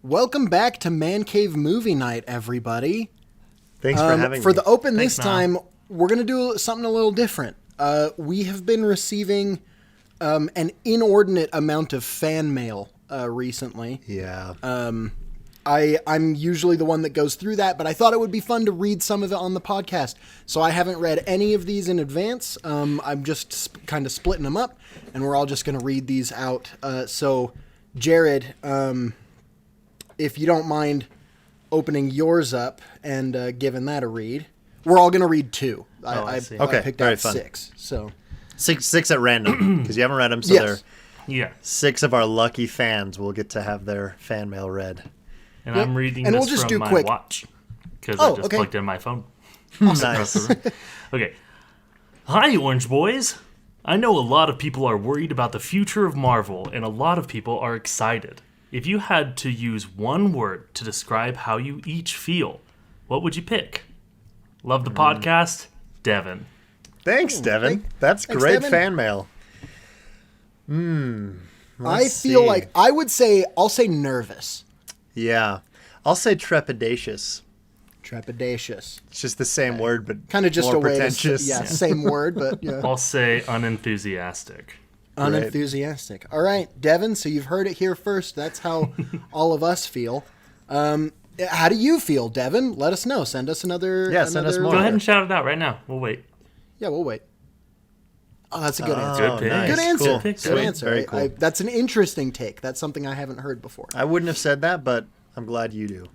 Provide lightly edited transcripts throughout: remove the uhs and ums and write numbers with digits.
Welcome back to Man Cave Movie Night, everybody. Thanks for having me. For the open Thanks, this time, we're going to do something a little different. We have been receiving an inordinate amount of fan mail recently. Yeah. I'm usually the one that goes through that, but I thought it would be fun to read some of it on the podcast. So I haven't read any of these in advance. I'm just kind of splitting them up, and we're all just going to read these out. So, Jared, if you don't mind opening yours up and giving that a read. We're all going to read two. I picked out fun. 6. So Six at random, because you haven't read them, so Yeah. 6 of our lucky fans will get to have their fan mail read. And I'm reading and this we'll just from do my quick. watch because I just plugged in my phone. Nice. Okay. Hi, Orange Boys. I know a lot of people are worried about the future of Marvel, and a lot of people are excited. If you had to use one word to describe how you each feel, what would you pick? Love the podcast, Devin. Thanks, Devin. That's thanks, great Devin. fan mail. I feel like I'll say nervous. Yeah. I'll say trepidatious. Trepidatious. It's just the same word, but Kind of just more a way pretentious. to same word, but yeah. I'll say unenthusiastic. Unenthusiastic. All right, Devin, so you've heard it here first. That's how all of us feel. How do you feel, Devin? Let us know. Send us another... Send us more. Go ahead and shout it out right now. We'll wait. Yeah, we'll wait. Oh, that's a good answer. Good pick. Nice. Good answer. Cool. Good Sweet. answer. Very cool. That's an interesting take. That's something I haven't heard before. I wouldn't have said that, but I'm glad you do.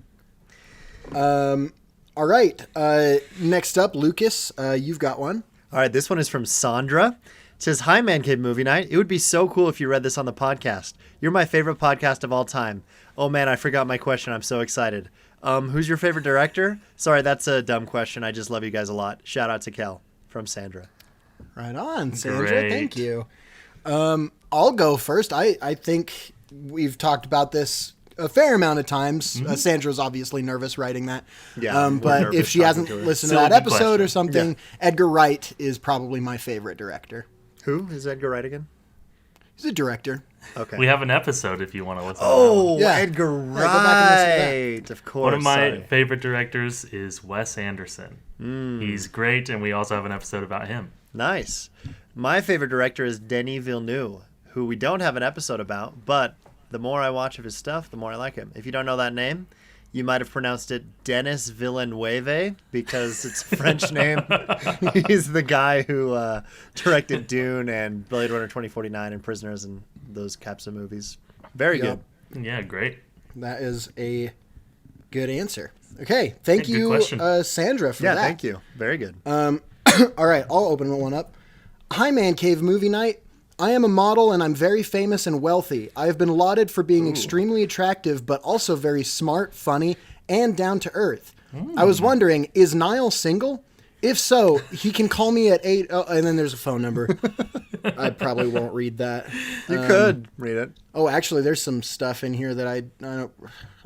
All right. Next up, Lucas, you've got one. All right, this one is from Sandra. It says, "Hi, Man Cave Movie Night. It would be so cool if you read this on the podcast. You're my favorite podcast of all time. Oh, man, I forgot my question. I'm so excited. Who's your favorite director? Sorry, that's a dumb question. I just love you guys a lot. Shout out to Kel." From Sandra. Right on, Sandra. Great. Thank you. I'll go first. I think we've talked about this a fair amount of times. Sandra's obviously nervous writing that. Yeah, we're but nervous if she talking hasn't to her. listened Still to a that good episode or question. something, Edgar Wright is probably my favorite director. Who? Is Edgar Wright again? He's a director. Okay. We have an episode if you want to listen to that Oh, Yeah. Edgar go back and Wright. Of course. one of my sorry. favorite directors is Wes Anderson. He's great, and we also have an episode about him. Nice. My favorite director is Denis Villeneuve, who we don't have an episode about, but the more I watch of his stuff, the more I like him. If you don't know that name, you might have pronounced it Denis Villeneuve because it's a French name. He's the guy who directed Dune and Blade Runner 2049 and Prisoners and those types of movies. Very Yep. good. Yeah, great. That is a good answer. Okay. Thank Yeah, good you, question. Sandra, for Yeah, that. thank you. Very good. All right, I'll open one up. Hi, Man Cave Movie Night. I am a model and I'm very famous and wealthy. I have been lauded for being extremely attractive, but also very smart, funny, and down to earth. I was wondering, is Niall single? If so, he can call me at 8. Oh, and then there's a phone number. I probably won't read that. You could read it. Oh, actually, there's some stuff in here that I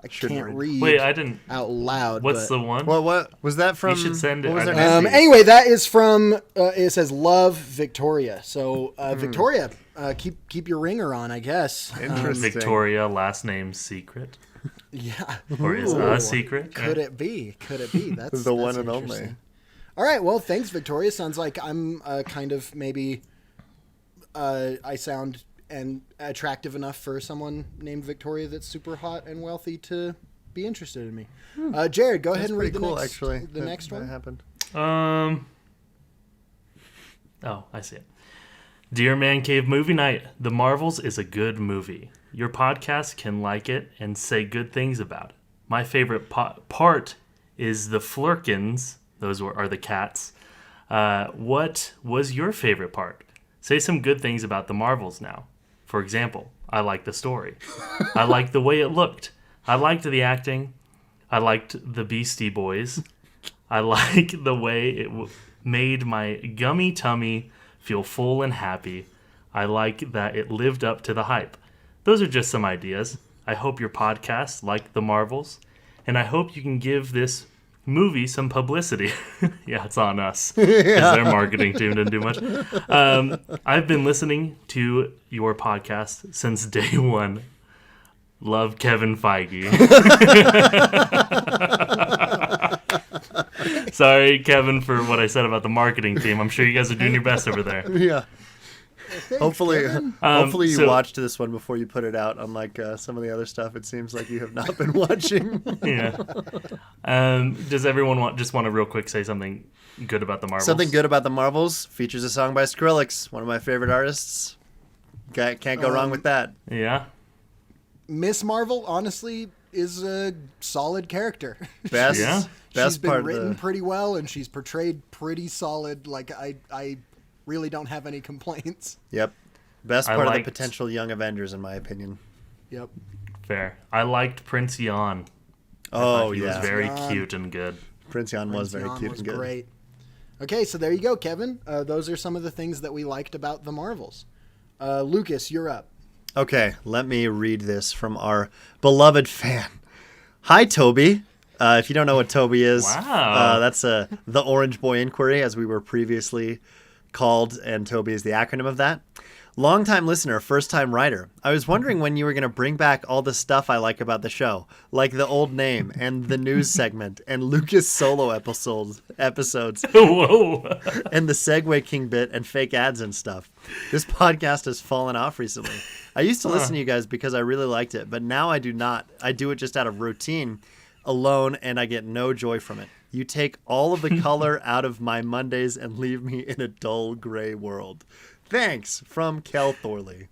can't read Wait, I didn't. out loud. What's but- the one? What was that from? You should send it. What was I their don't name? Anyway, that is from. It says "Love Victoria." So Victoria, keep your ringer on, I guess. Interesting. Victoria, last name secret, Yeah. or is Ooh. a secret? Could it be? Could it be? That's The one that's and only. interesting. All right. Well, thanks, Victoria. Sounds like I'm kind of maybe. I sound and attractive enough for someone named Victoria that's super hot and wealthy to be interested in me. Jared, go ahead That's and pretty read the cool, next. actually. The next that one. happened. Oh, I see it. Dear Man Cave Movie Night, The Marvels is a good movie. Your podcast can like it and say good things about it. My favorite part is the Flurkins. Those are the cats. What was your favorite part? Say some good things about The Marvels now. For example, I liked the story. I liked the way it looked. I liked the acting. I liked the Beastie Boys. I like the way it made my gummy tummy feel full and happy. I like that it lived up to the hype. Those are just some ideas. I hope your podcast like The Marvels, and I hope you can give this movie some publicity. Yeah, it's on us because their marketing team didn't do much. I've been listening to your podcast since day one. Love Kevin Feige. Sorry, Kevin, for what I said about the marketing team. I'm sure you guys are doing your best over there. Yeah. Hopefully you so- watched this one before you put it out. Unlike some of the other stuff, it seems like you have not been watching. Yeah. Does everyone just want to real quick say something good about the Marvels? Something good about the Marvels features a song by Skrillex, one of my favorite artists. Can't go wrong with that. Yeah. Miss Marvel, honestly, is a solid character. Best, Yeah. best She's been part written of the. pretty well, and she's portrayed pretty solid. Like, I really don't have any complaints. Yep. Best I part of liked- the potential Young Avengers, in my opinion. Yep. Fair. I liked Prince Yan. Oh, He yeah. was very Yan. cute and good. Prince Yan was very Jan cute was and good. great. Okay, so there you go, Kevin. Those are some of the things that we liked about the Marvels. Lucas, you're up. Okay, let me read this from our beloved fan. Hi, Toby. If you don't know what Toby is, Wow. that's the Orange Boy Inquiry, as we were previously called, and Toby is the acronym of that. Longtime listener, first-time writer. I was wondering when you were going to bring back all the stuff I like about the show, like the old name and the news segment and Lucas solo episodes Whoa. and the Segway King bit and fake ads and stuff. This podcast has fallen off recently. I used to listen to you guys because I really liked it, but now I do not. I do it just out of routine, alone, and I get no joy from it. You take all of the color out of my Mondays and leave me in a dull gray world. Thanks, from Kel Thorley,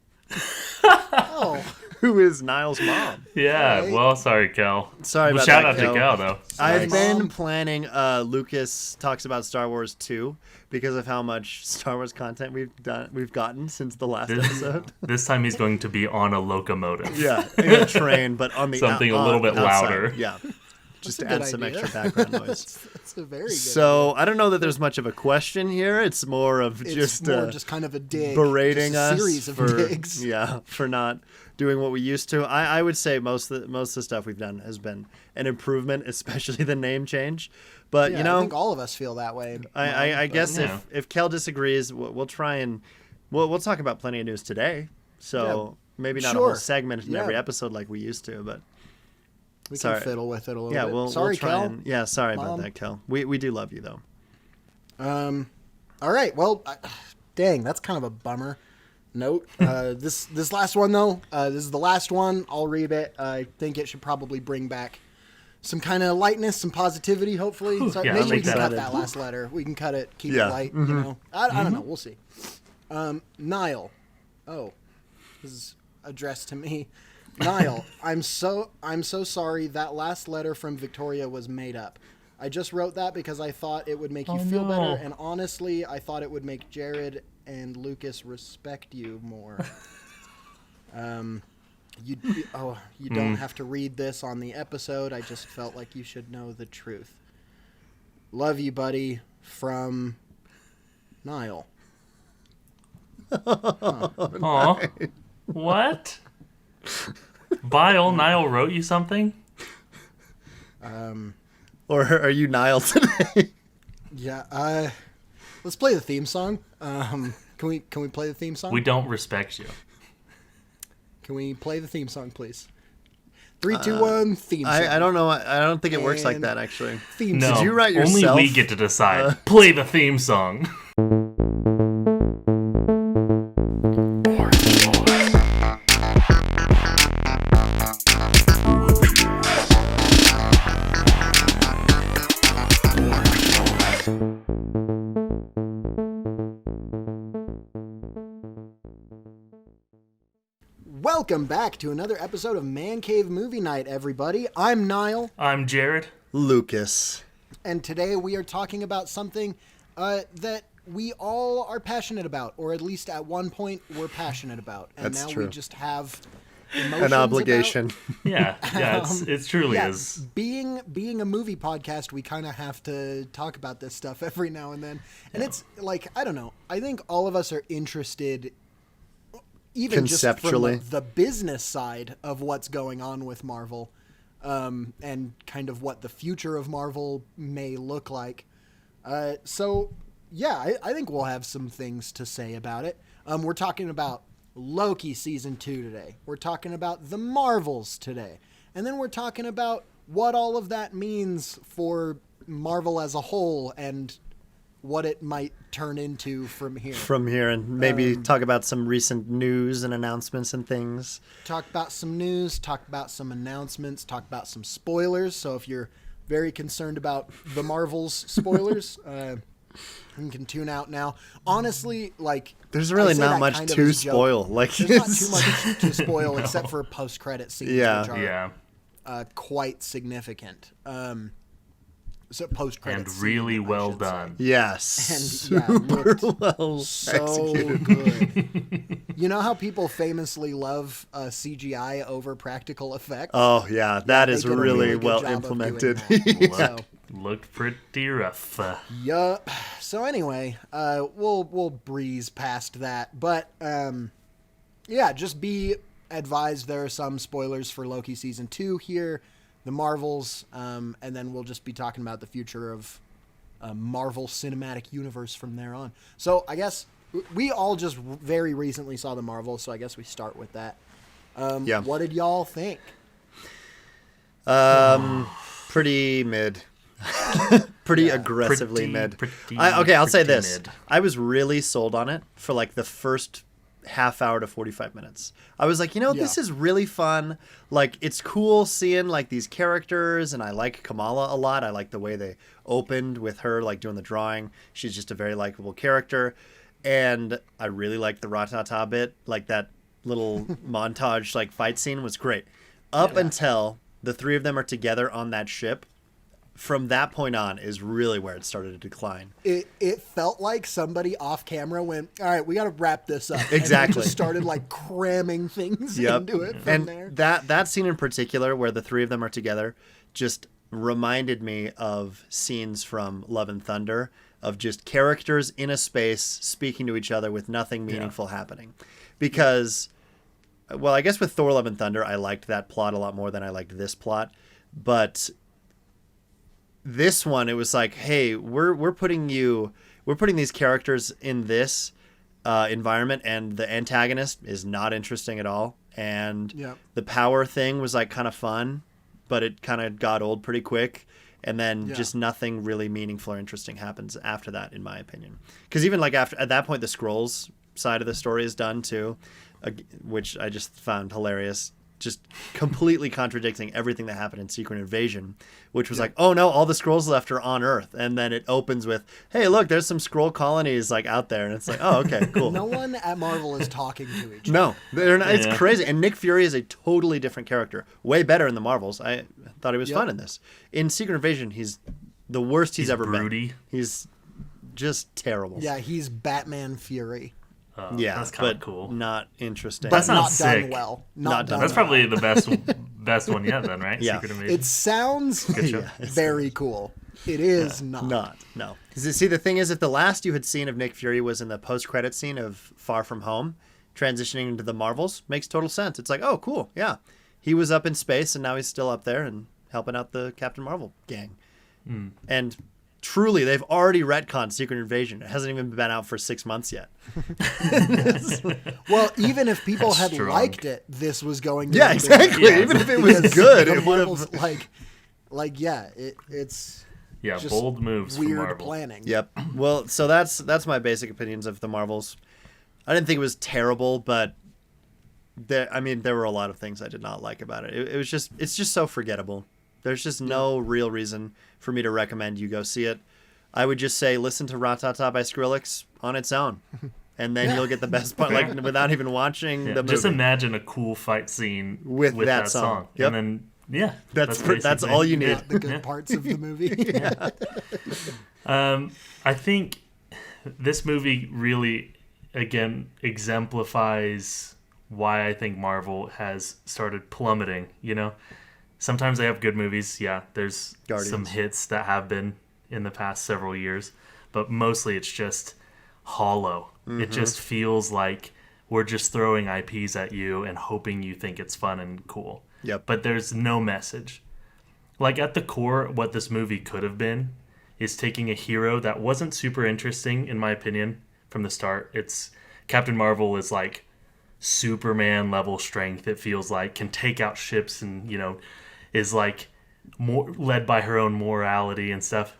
Oh, who is Niall's mom. Yeah, Right. well, sorry, Kel. Sorry Well, about shout that, out Kel. to Kel, though. I've Nice. been planning Lucas talks about Star Wars 2 because of how much Star Wars content we've gotten since the last episode. This time he's going to be on a locomotive. Yeah, in a train, but on the Something a little bit outside. louder. Yeah, just to that's a add good some idea. extra background noise. that's a very good So I don't know that there's much of a question here. It's more of idea. just It's more just kind of a dig. berating just a us series of for digs. for not doing what we used to. I would say most of the stuff we've done has been an improvement, especially the name change. But Yeah, you know, I think all of us feel that way. I guess yeah. if Kel disagrees, we'll try and we'll talk about plenty of news today. So maybe not a whole Sure. segment in Yeah. every episode like we used to, but we sorry. can fiddle with it a little yeah, bit. we'll Sorry, try Kel. and sorry about Mom. that, Kel. We do love you though. All right. Well, dang, that's kind of a bummer note. This last one though, this is the last one. I'll read it. I think it should probably bring back some kind of lightness, some positivity. Hopefully, so yeah, maybe I'm we can cut excited. that last letter. We can cut it, keep Yeah. it light. You know, I don't know. We'll see. Niall. Oh, this is addressed to me. Niall, I'm so sorry that last letter from Victoria was made up. I just wrote that because I thought it would make you feel no. better, and honestly, I thought it would make Jared and Lucas respect you more. You don't have to read this on the episode. I just felt like you should know the truth. Love you, buddy. From Niall. Aw. What? Bile, Niall wrote you something? Or are you Niall today? Yeah. Let's play the theme song. Can we play the theme song? We don't respect you. Can we play the theme song, please? 3, 2, 1. Theme song. I don't know. I don't think it works like And- that actually. Theme No, song. Did you write only yourself? we get to decide. Play the theme song. Welcome back to another episode of Man Cave Movie Night, everybody. I'm Niall, I'm Jared. Lucas. and today we are talking about something that we all are passionate about, or at least at one point were passionate about, and That's now true. we just have emotions An obligation. Yeah, it truly Yeah, is. being a movie podcast, we kind of have to talk about this stuff every now and then, and it's like, I don't know. I think all of us are interested, even just from Conceptually. the business side of what's going on with Marvel, and kind of what the future of Marvel may look like. So yeah, I think we'll have some things to say about it. We're talking about Loki season 2 today. We're talking about the Marvels today. And then we're talking about what all of that means for Marvel as a whole and what it might turn into from here. And maybe talk about some recent news and announcements and things. Talk about some news, talk about some announcements, talk about some spoilers. So if you're very concerned about the Marvels spoilers, you can tune out now. Honestly, like, there's really not much to spoil. Like, there's not too much to spoil except for post-credit scenes, which are quite significant. So post-credit and really well done. Yes, and super well so executed. Good. You know how people famously love CGI over practical effects? Oh yeah, that is they did a really good well job of implemented. doing that. So, Looked pretty rough. yup. So anyway, we'll breeze past that, but yeah, just be advised there are some spoilers for Loki season 2 here, the Marvels, and then we'll just be talking about the future of Marvel Cinematic Universe from there on. So I guess we all just very recently saw the Marvels, so I guess we start with that. What did y'all think? Pretty mid. Pretty aggressively mid. I'll say this. Mid. I was really sold on it for like the first half hour to 45 minutes. I was like, this is really fun. Like, it's cool seeing like these characters, and I like Kamala a lot. I like the way they opened with her like doing the drawing. She's just a very likable character, and I really liked the Ratata bit. Like that little montage like fight scene was great up until the three of them are together on that ship. From that point on is really where it started to decline. It felt like somebody off camera went, all right, we got to wrap this up. Exactly. And just started like cramming things into it from there. That scene in particular where the three of them are together just reminded me of scenes from Love and Thunder of just characters in a space speaking to each other with nothing meaningful happening. Because, well, I guess with Thor Love and Thunder, I liked that plot a lot more than I liked this plot. But this one, it was like, hey, we're putting these characters in this environment, and the antagonist is not interesting at all, and the power thing was like kind of fun, but it kind of got old pretty quick, and then just nothing really meaningful or interesting happens after that, in my opinion. Because even like at that point, the Skrulls side of the story is done too, which I just found hilarious. Just completely contradicting everything that happened in Secret Invasion, which was like, oh no, all the Skrulls left are on Earth, and then it opens with, hey, look, there's some Skrull colonies like out there, and it's like, oh, okay, cool. No one at Marvel is talking to each other. No, they're not. It's crazy. And Nick Fury is a totally different character, way better in the Marvels. I thought he was fun in this. In Secret Invasion, he's the worst he's ever broody. Been. He's just terrible. Yeah, he's Batman Fury. That's kind of cool. Not interesting. That sounds not sick. done well. That's probably the best one yet, then, right? Yeah. Secret Invasion. It sounds very cool. It is not. No. See, the thing is, if the last you had seen of Nick Fury was in the post-credit scene of Far From Home, transitioning into the Marvels, makes total sense. It's like, oh, cool, yeah. He was up in space, and now he's still up there and helping out the Captain Marvel gang. And truly, they've already retconned Secret Invasion. It hasn't even been out for 6 months yet. Well, even if people had liked it, this was going to be exactly. Yeah, even if it was good, it would have it's just bold moves. Weird from Marvel. planning. Yep. Well, so that's my basic opinions of the Marvels. I didn't think it was terrible, but there were a lot of things I did not like about it. It's just so forgettable. There's just no real reason for me to recommend you go see it. I would just say listen to Ratata by Skrillex on its own, and then you'll get the best part, like without even watching the movie. Just imagine a cool fight scene with that song. Yep. And then that's all you need. The good parts of the movie. I think this movie really, again, exemplifies why I think Marvel has started plummeting, Sometimes they have good movies. Yeah, there's some hits that have been in the past several years. But mostly it's just hollow. Mm-hmm. It just feels like we're just throwing IPs at you and hoping you think it's fun and cool. Yep. But there's no message. Like, at the core, what this movie could have been is taking a hero that wasn't super interesting, in my opinion, from the start. It's Captain Marvel is like Superman level strength. It feels like can take out ships and is like more led by her own morality and stuff.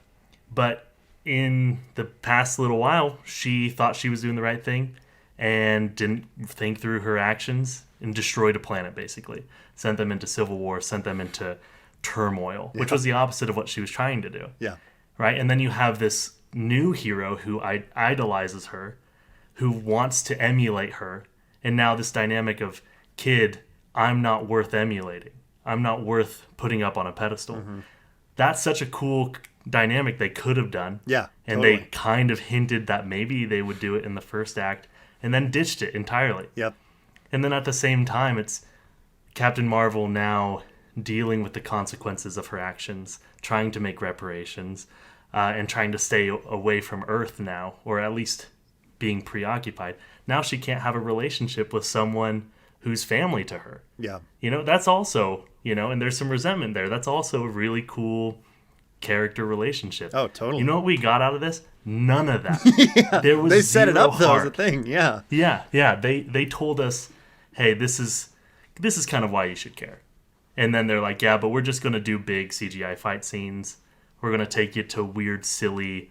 But in the past little while, she thought she was doing the right thing and didn't think through her actions and destroyed a planet, basically. Sent them into civil war, sent them into turmoil, which was the opposite of what she was trying to do. Yeah. Right? And then you have this new hero who idolizes her, who wants to emulate her. And now this dynamic of, kid, I'm not worth emulating. I'm not worth putting up on a pedestal. Mm-hmm. That's such a cool dynamic they could have done. Yeah, and totally. they kind of hinted that maybe they would do it in the first act and then ditched it entirely. Yep. And then at the same time, it's Captain Marvel now dealing with the consequences of her actions, trying to make reparations, and trying to stay away from Earth now, or at least being preoccupied. Now she can't have a relationship with someone who's family to her. Yeah. That's also, and there's some resentment there. That's also a really cool character relationship. Oh, totally. You know what we got out of this? None of that. There was they set it zero up though as a heart. thing. Yeah. Yeah. They told us, hey, this is kind of why you should care. And then they're like, yeah, but we're just going to do big CGI fight scenes. We're going to take you to weird, silly,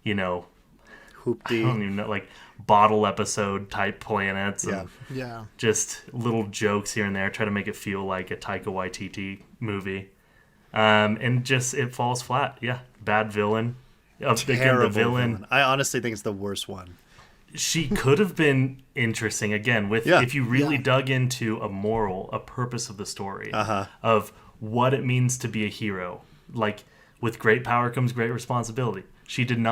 I Hoopty. don't even know, like bottle episode type planets. And Yeah. just little jokes here and there. Try to make it feel like a Taika Waititi movie. And just, it falls flat. Yeah. Bad villain. Again, the villain. I honestly think it's the worst one. She could have been interesting again if you really Yeah. dug into a purpose of the story, of what it means to be a hero. Like, with great power comes great responsibility. She didn't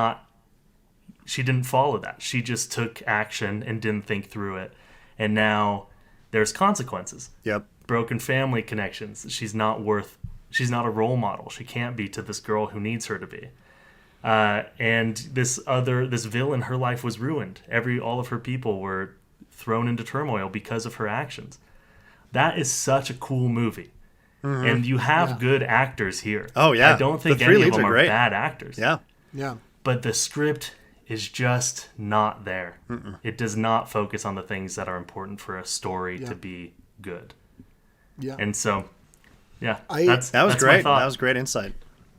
follow that. She just took action and didn't think through it. And now there's consequences. Yep. Broken family connections. She's not a role model. She can't be to this girl who needs her to be. And this villain, her life was ruined. All of her people were thrown into turmoil because of her actions. That is such a cool movie. Mm-hmm. And you have good actors here. Oh, yeah. I don't think The three any of leads them are are great. bad actors. Yeah. Yeah. But the script is just not there. Mm-mm. It does not focus on the things that are important for a story to be good. Yeah. And so, yeah, that That was that's my great. thought. That was great insight.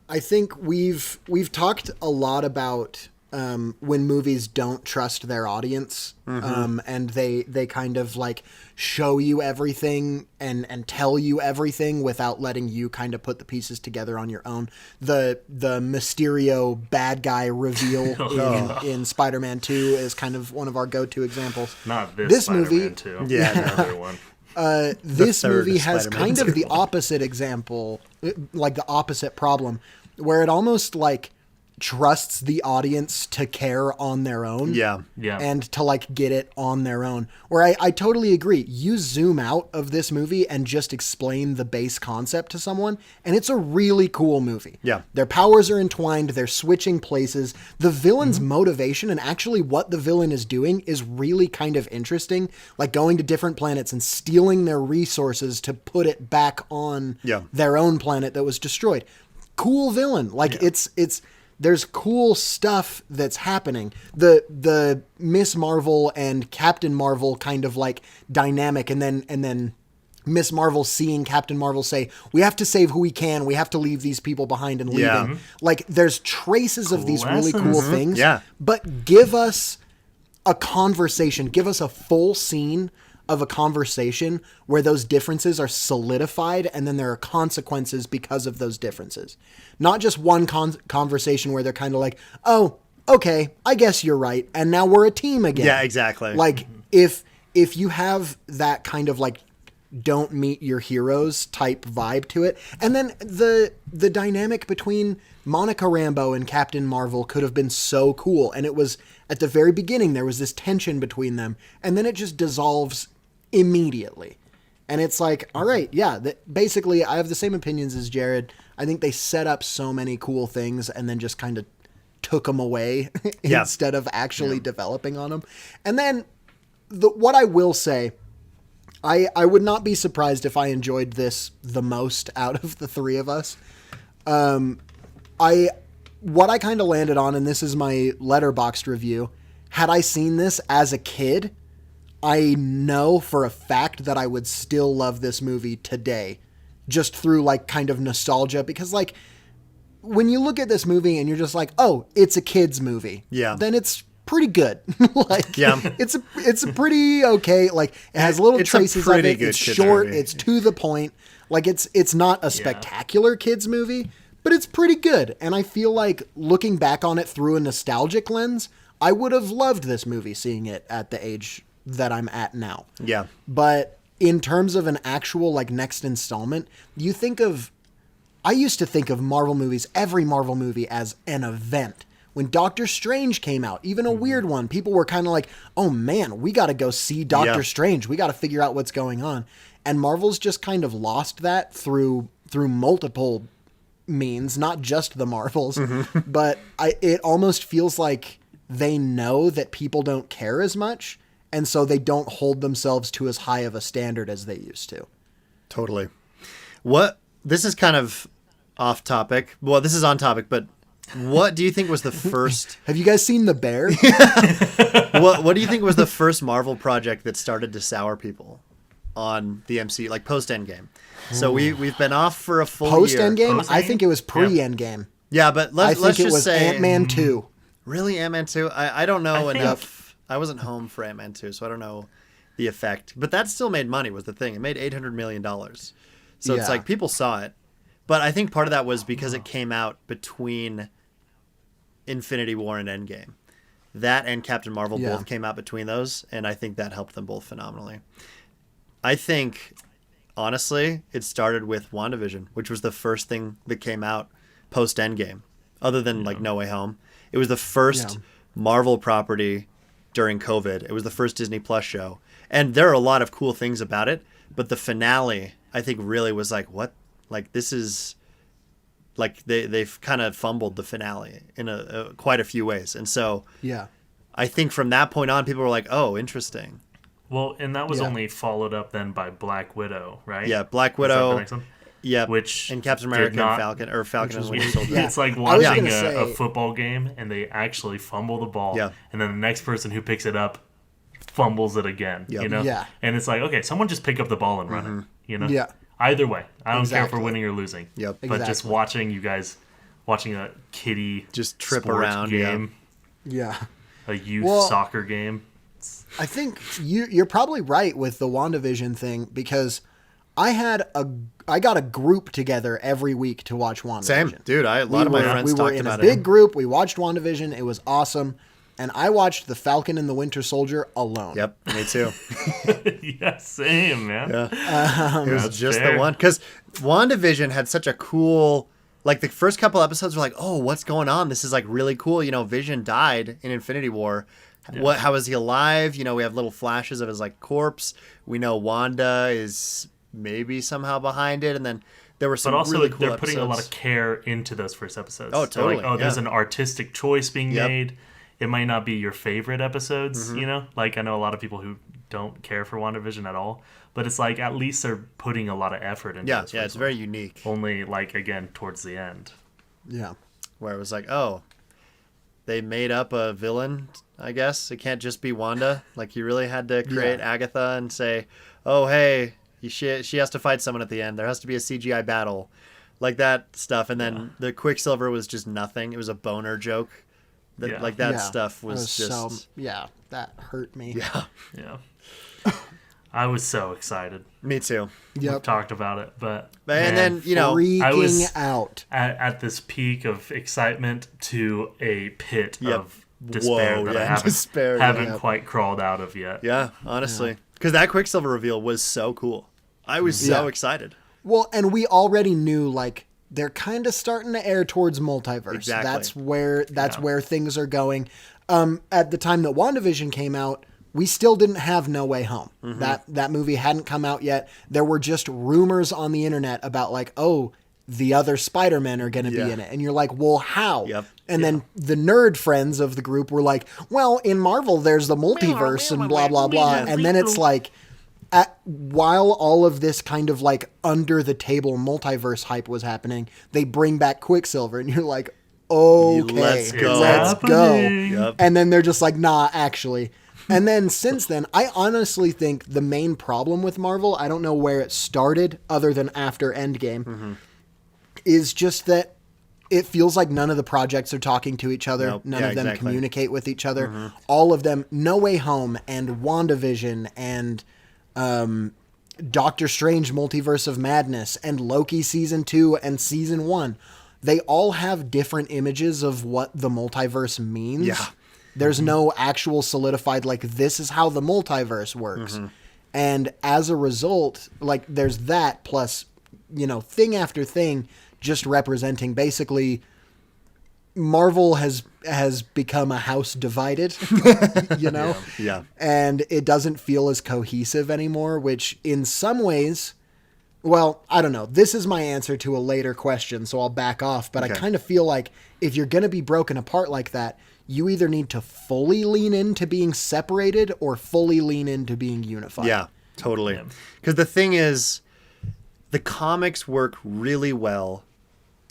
I think we've talked a lot about when movies don't trust their audience, and they kind of like show you everything and tell you everything without letting you kind of put the pieces together on your own. The Mysterio bad guy reveal in Spider-Man 2 is kind of one of our go-to examples. Not this This Spider-Man movie- 2. Yeah, no. Another one. This third movie has Spider-Man kind of 2. the opposite example, like the opposite problem, where it almost like trusts the audience to care on their own. Yeah. Yeah. And to like get it on their own. Where I totally agree. You zoom out of this movie and just explain the base concept to someone, and it's a really cool movie. Yeah. Their powers are entwined, they're switching places. The villain's motivation and actually what the villain is doing is really kind of interesting. Like going to different planets and stealing their resources to put it back on their own planet that was destroyed. Cool villain. Like it's there's cool stuff that's happening. The Miss Marvel and Captain Marvel kind of like dynamic, and then Miss Marvel seeing Captain Marvel say, "We have to save who we can. We have to leave these people behind and leaving." Yeah. Like there's traces of these really lessons. cool things. Yeah. But give us a conversation. Give us a full scene of a conversation where those differences are solidified and then there are consequences because of those differences. Not just one conversation where they're kind of like, oh, okay, I guess you're right. And now we're a team again. Yeah, exactly. Like if you have that kind of like don't meet your heroes type vibe to it. And then the dynamic between Monica Rambeau and Captain Marvel could have been so cool. And it was at the very beginning, there was this tension between them, and then it just dissolves immediately. And it's like, all right, yeah, basically I have the same opinions as Jared. I think they set up so many cool things and then just kind of took them away instead of actually developing on them. And then what I will say, I would not be surprised if I enjoyed this the most out of the three of us. What I kind of landed on, and this is my Letterboxd review, had I seen this as a kid, I know for a fact that I would still love this movie today, just through like kind of nostalgia, because like when you look at this movie and you're just like, oh, it's a kid's movie, then it's pretty good. Like, it's a pretty okay. Like, it has little traces of it. It's short. Movie. It's to the point. Like, it's not a spectacular kids movie, but it's pretty good. And I feel like looking back on it through a nostalgic lens, I would have loved this movie seeing it at the age that I'm at now. Yeah. But in terms of an actual like next installment, I used to think of Marvel movies, every Marvel movie, as an event. When Doctor Strange came out, even a weird one, people were kind of like, oh man, we got to go see Doctor Strange. We got to figure out what's going on. And Marvel's just kind of lost that through multiple means, not just the Marvels. But it almost feels like they know that people don't care as much, and so they don't hold themselves to as high of a standard as they used to. Totally. This is kind of off topic. Well, this is on topic, but what do you think was the first... Have you guys seen The Bear? What do you think was the first Marvel project that started to sour people on the MCU, like post-Endgame? So we've been off for a full year. Post-Endgame? I think it was pre-Endgame. Yeah, but let's just say... it was Ant-Man 2. Really, Ant-Man 2? I don't know enough. I wasn't home for Ant-Man 2, so I don't know the effect. But that still made money, was the thing. It made $800 million. So it's like people saw it. But I think part of that was because it came out between Infinity War and Endgame. That and Captain Marvel both came out between those, and I think that helped them both phenomenally. I think, honestly, it started with WandaVision, which was the first thing that came out post-Endgame, other than like No Way Home. It was the first Marvel property during COVID. It was the first Disney Plus show. And there are a lot of cool things about it, but the finale, I think, really was like, what? Like, this is... Like, they've kind of fumbled the finale in quite a few ways. And so I think from that point on, people were like, oh, interesting. Well, and that was only followed up then by Black Widow, right? Yeah, Black Widow. Yeah, and Captain America and Falcon and Winter Soldier. It's like watching a football game and they actually fumble the ball, and then the next person who picks it up fumbles it again. You know, and it's like, okay, someone just pick up the ball and run it. You know, either way, I don't care if we're winning or losing. But just watching you guys watching a kiddie just trip around game, a youth soccer game. I think you're probably right with the WandaVision thing, because I got a group together every week to watch WandaVision. Same, dude. A lot of my friends talked about it. We were in a big group. We watched WandaVision. It was awesome. And I watched The Falcon and the Winter Soldier alone. Yep, me too. Yeah, same, man. Yeah. It was just the one. Because WandaVision had such a cool... Like, the first couple episodes were like, oh, what's going on? This is, like, really cool. You know, Vision died in Infinity War. Yeah. How is he alive? You know, we have little flashes of his, like, corpse. We know Wanda is maybe somehow behind it. And then there were some really cool they're putting a lot of care into those first episodes. Oh, totally. Like, there's an artistic choice being made. It might not be your favorite episodes, you know? Like, I know a lot of people who don't care for WandaVision at all. But it's like, at least they're putting a lot of effort into this. Yeah, it's very unique. Only, like, again, towards the end. Yeah. Where it was like, oh, they made up a villain, I guess. It can't just be Wanda. Like, you really had to create Agatha and say, oh, hey, she has to fight someone at the end. There has to be a CGI battle. Like that stuff. And then the Quicksilver was just nothing. It was a boner joke. Like, that stuff was just... So, that hurt me. Yeah. I was so excited. Me too. We've talked about it, but and then, you know, I was out at this peak of excitement to a pit of despair that I haven't quite crawled out of yet. Yeah, honestly. Because that Quicksilver reveal was so cool. I was so excited. Well, and we already knew, like, they're kind of starting to err towards multiverse. Exactly. That's where things are going. At the time that WandaVision came out, we still didn't have No Way Home. That movie hadn't come out yet. There were just rumors on the internet about, like, oh, the other Spider-Men are going to be in it. And you're like, well, how? And then the nerd friends of the group were like, well, in Marvel, there's the multiverse and blah, blah, blah. And then it's like, while all of this kind of like under the table multiverse hype was happening, they bring back Quicksilver and you're like, okay, let's go. Yep. And then they're just like, nah, actually, And then since then, I honestly think the main problem with Marvel, I don't know where it started other than after Endgame, is just that it feels like none of the projects are talking to each other. Nope. None Yeah, of them exactly. communicate with each other. All of them, No Way Home and WandaVision and Doctor Strange Multiverse of Madness and Loki Season 2 and Season 1, they all have different images of what the multiverse means. Yeah. There's no actual solidified, like, this is how the multiverse works. And as a result, like, there's that plus, thing after thing just representing basically Marvel has become a house divided, Yeah. and it doesn't feel as cohesive anymore, which in some ways, well, I don't know. This is my answer to a later question, so I'll back off. But Okay. I kind of feel like if you're going to be broken apart like that, you either need to fully lean into being separated or fully lean into being unified. Yeah, totally. Yeah. Because the thing is, the comics work really well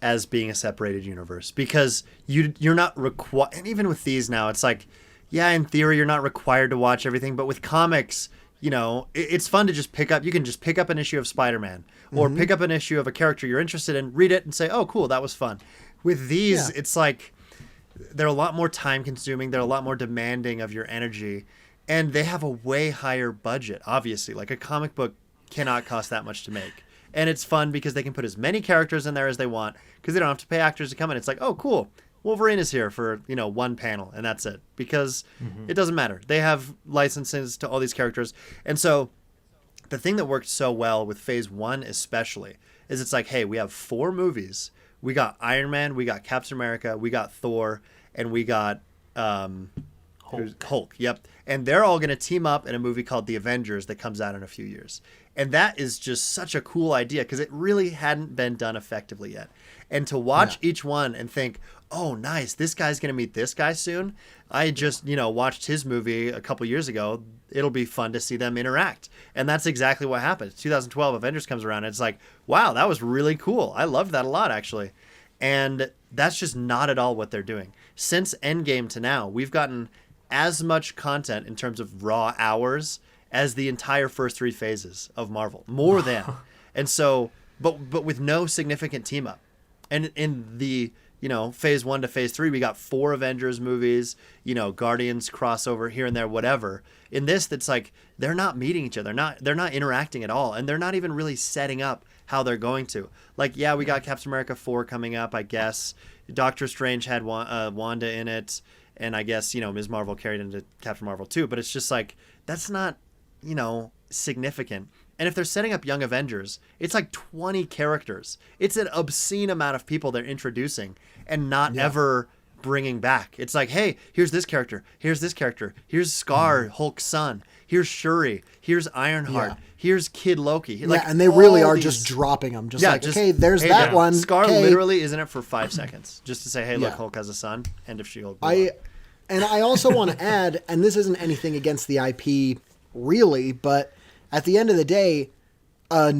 as being a separated universe because you're not required. And even with these now, it's like, yeah, in theory, you're not required to watch everything. But with comics, it's fun to just pick up. You can just pick up an issue of Spider-Man or pick up an issue of a character you're interested in, read it, and say, oh, cool, that was fun. With these, it's like they're a lot more time consuming. They're a lot more demanding of your energy. And they have a way higher budget, obviously. Like a comic book cannot cost that much to make. And it's fun because they can put as many characters in there as they want because they don't have to pay actors to come in. It's like, oh, cool. Wolverine is here for, one panel and that's it because it doesn't matter. They have licenses to all these characters. And so the thing that worked so well with Phase 1 especially is it's like, hey, we have 4 movies. We got Iron Man, we got Captain America, we got Thor, and we got Hulk. Yep. And they're all going to team up in a movie called The Avengers that comes out in a few years. And that is just such a cool idea because it really hadn't been done effectively yet. And to watch each one and think, oh, nice, this guy's going to meet this guy soon. I just, watched his movie a couple years ago. It'll be fun to see them interact. And that's exactly what happened. 2012 Avengers comes around and it's like, wow, that was really cool. I loved that a lot, actually. And that's just not at all what they're doing. Since Endgame to now, we've gotten as much content in terms of raw hours as the entire first 3 phases of Marvel. More than. And so, but with no significant team up. And in the, Phase 1 to Phase 3, we got 4 Avengers movies, Guardians crossover here and there, whatever. In this, that's like, they're not meeting each other. They're not interacting at all. And they're not even really setting up how they're going to. Like, yeah, we got Captain America 4 coming up, I guess. Doctor Strange had Wanda in it. And I guess, Ms. Marvel carried into Captain Marvel 2. But it's just like, that's not, significant. And if they're setting up Young Avengers, it's like 20 characters. It's an obscene amount of people they're introducing and not ever bringing back. It's like, hey, here's this character. Here's this character. Here's Scar, Hulk's son. Here's Shuri. Here's Ironheart. Here's Kid Loki. Like, and they really are just dropping them. Okay, there's that one. Scar okay. literally is in it for 5 seconds just to say, hey, look, Yeah. Hulk has a son. End of S.H.I.E.L.D. And I also want to add, and this isn't anything against the IP really, but at the end of the day, a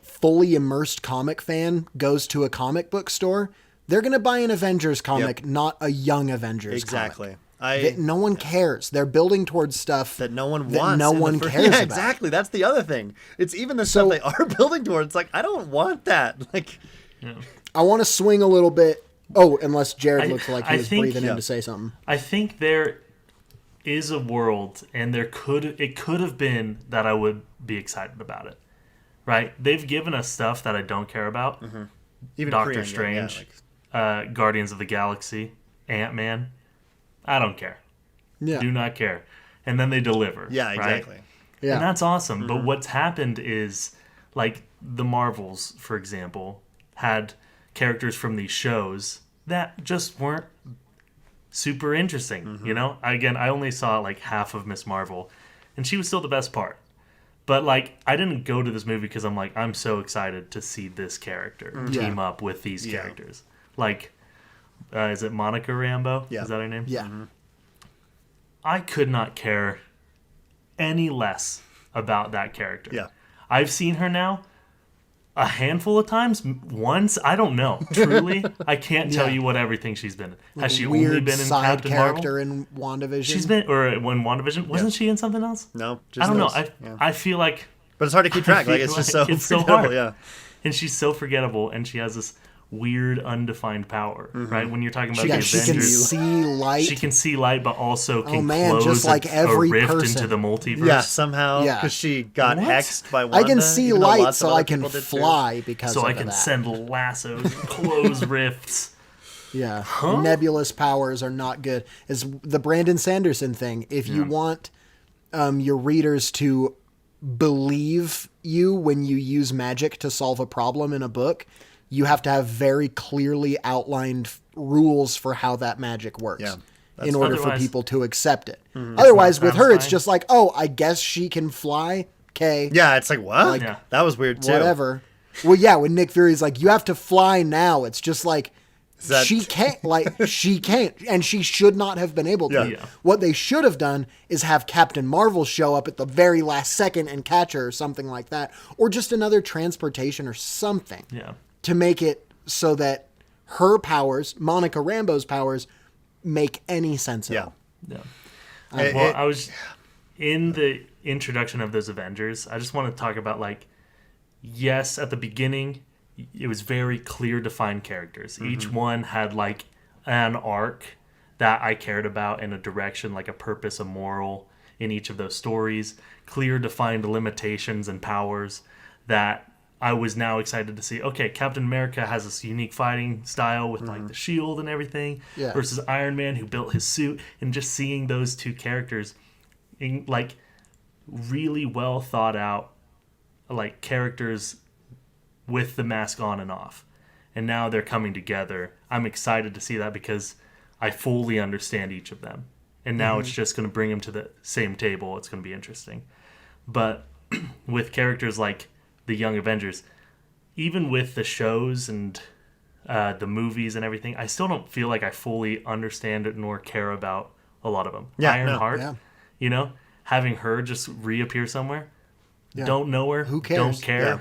fully immersed comic fan goes to a comic book store, they're going to buy an Avengers comic, not a Young Avengers Exactly. comic. No one cares. They're building towards stuff that no one wants. No one cares yeah, about. exactly. That's the other thing. It's even the stuff they are building towards. It's like, I don't want that. Like, I want to swing a little bit. Oh, unless Jared looks like he was breathing in to say something. I think there is a world, and it could have been that I would be excited about it. Right? They've given us stuff that I don't care about. even Doctor Strange, Guardians of the Galaxy, Ant-Man. I don't care. Yeah. Do not care. And then they deliver. Yeah, exactly. Right? Yeah. And that's awesome. But what's happened is, like, the Marvels, for example, had characters from these shows that just weren't super interesting, Again, I only saw, like, half of Miss Marvel, and she was still the best part. But, like, I didn't go to this movie because I'm like, I'm so excited to see this character team up with these characters. Like, is it Monica Rambeau? Yeah. Is that her name? Yeah. I could not care any less about that character. Yeah. I've seen her now A handful of times, once, I don't know. Truly, I can't tell you what everything she's been in. Has she only Weird been in side Captain character Marvel? in WandaVision. She's been, or in WandaVision, wasn't she in something else? No, just I don't know. those. I feel like, But it's hard to keep track. Like it's just so it's so forgettable, hard. Yeah. And she's so forgettable, and she has this weird undefined power, right? When you're talking about yeah, the she can Avengers, see light. she can see light, but also can man, close just like a every rift person. into the multiverse. Yeah, somehow Yeah. because she got What? hexed by Wanda. I can see even though light, lots of so other I can people did too. fly because So of I can that. send lassos and close rifts. Yeah, nebulous powers are not good. It's the Brandon Sanderson thing. If you want your readers to believe you when you use magic to solve a problem in a book, you have to have very clearly outlined rules for how that magic works. Yeah, in order for Otherwise- people to accept it. Otherwise, with her, it's satisfying. just like, oh, I guess she can fly. Okay, Yeah, it's like what? Yeah. That was weird too. whatever. Well, yeah, when Nick Fury's like, you have to fly now. It's just like, that- she can't, she can't, and she should not have been able to. Yeah. Yeah. What they should have done is have Captain Marvel show up at the very last second and catch her or something like that. Or just another transportation or something Yeah. to make it so that her powers, Monica Rambeau's powers, make any sense at Yeah. all. Yeah. It- Well, it- I was in the introduction of those Avengers. I just want to talk about yes, at the beginning, it was very clear defined characters. Each one had an arc that I cared about in a direction, like a purpose, a moral in each of those stories. Clear defined limitations and powers that I was now excited to see. Okay, Captain America has this unique fighting style with the shield and everything, Yeah. versus Iron Man who built his suit, and just seeing those two characters in really well thought out characters with the mask on and off. And now they're coming together. I'm excited to see that because I fully understand each of them. And now it's just going to bring them to the same table. It's going to be interesting. But with characters like the Young Avengers, even with the shows and the movies and everything, I still don't feel like I fully understand it nor care about a lot of them. Yeah, Ironheart, Yeah. Having her just reappear somewhere, Yeah. don't know her, Who cares? don't care. Yeah.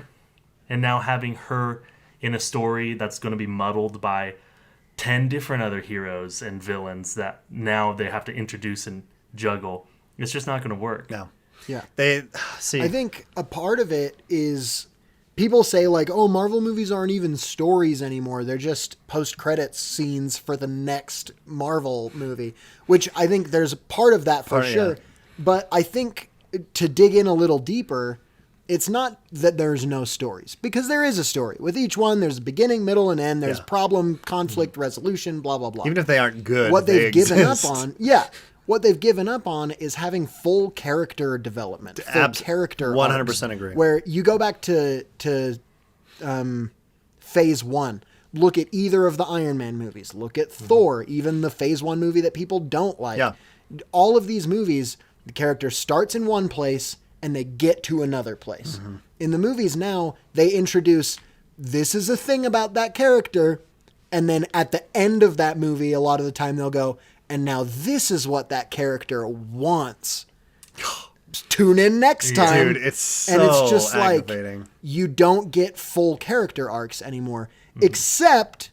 And now having her in a story that's going to be muddled by 10 different other heroes and villains that now they have to introduce and juggle, it's just not going to work. No. Yeah. They see. I think a part of it is people say oh, Marvel movies aren't even stories anymore. They're just post-credits scenes for the next Marvel movie, which I think there's a part of that for sure. yeah. But I think to dig in a little deeper, it's not that there's no stories, because there is a story. With each one, there's a beginning, middle, and end. There's Yeah. problem, conflict, resolution, blah, blah, blah. Even if they aren't good, What they've given up exist. on, what they've given up on is having full character development, full character 100% arcs, agree. where you go back to phase one, look at either of the Iron Man movies, look at Thor, even the phase one movie that people don't like. Yeah. All of these movies, the character starts in one place and they get to another place. In the movies now, they introduce, this is a thing about that character, and then at the end of that movie, a lot of the time they'll go, and now this is what that character wants. Tune in next time. Dude, it's so and it's just aggravating. you don't get full character arcs anymore. Except,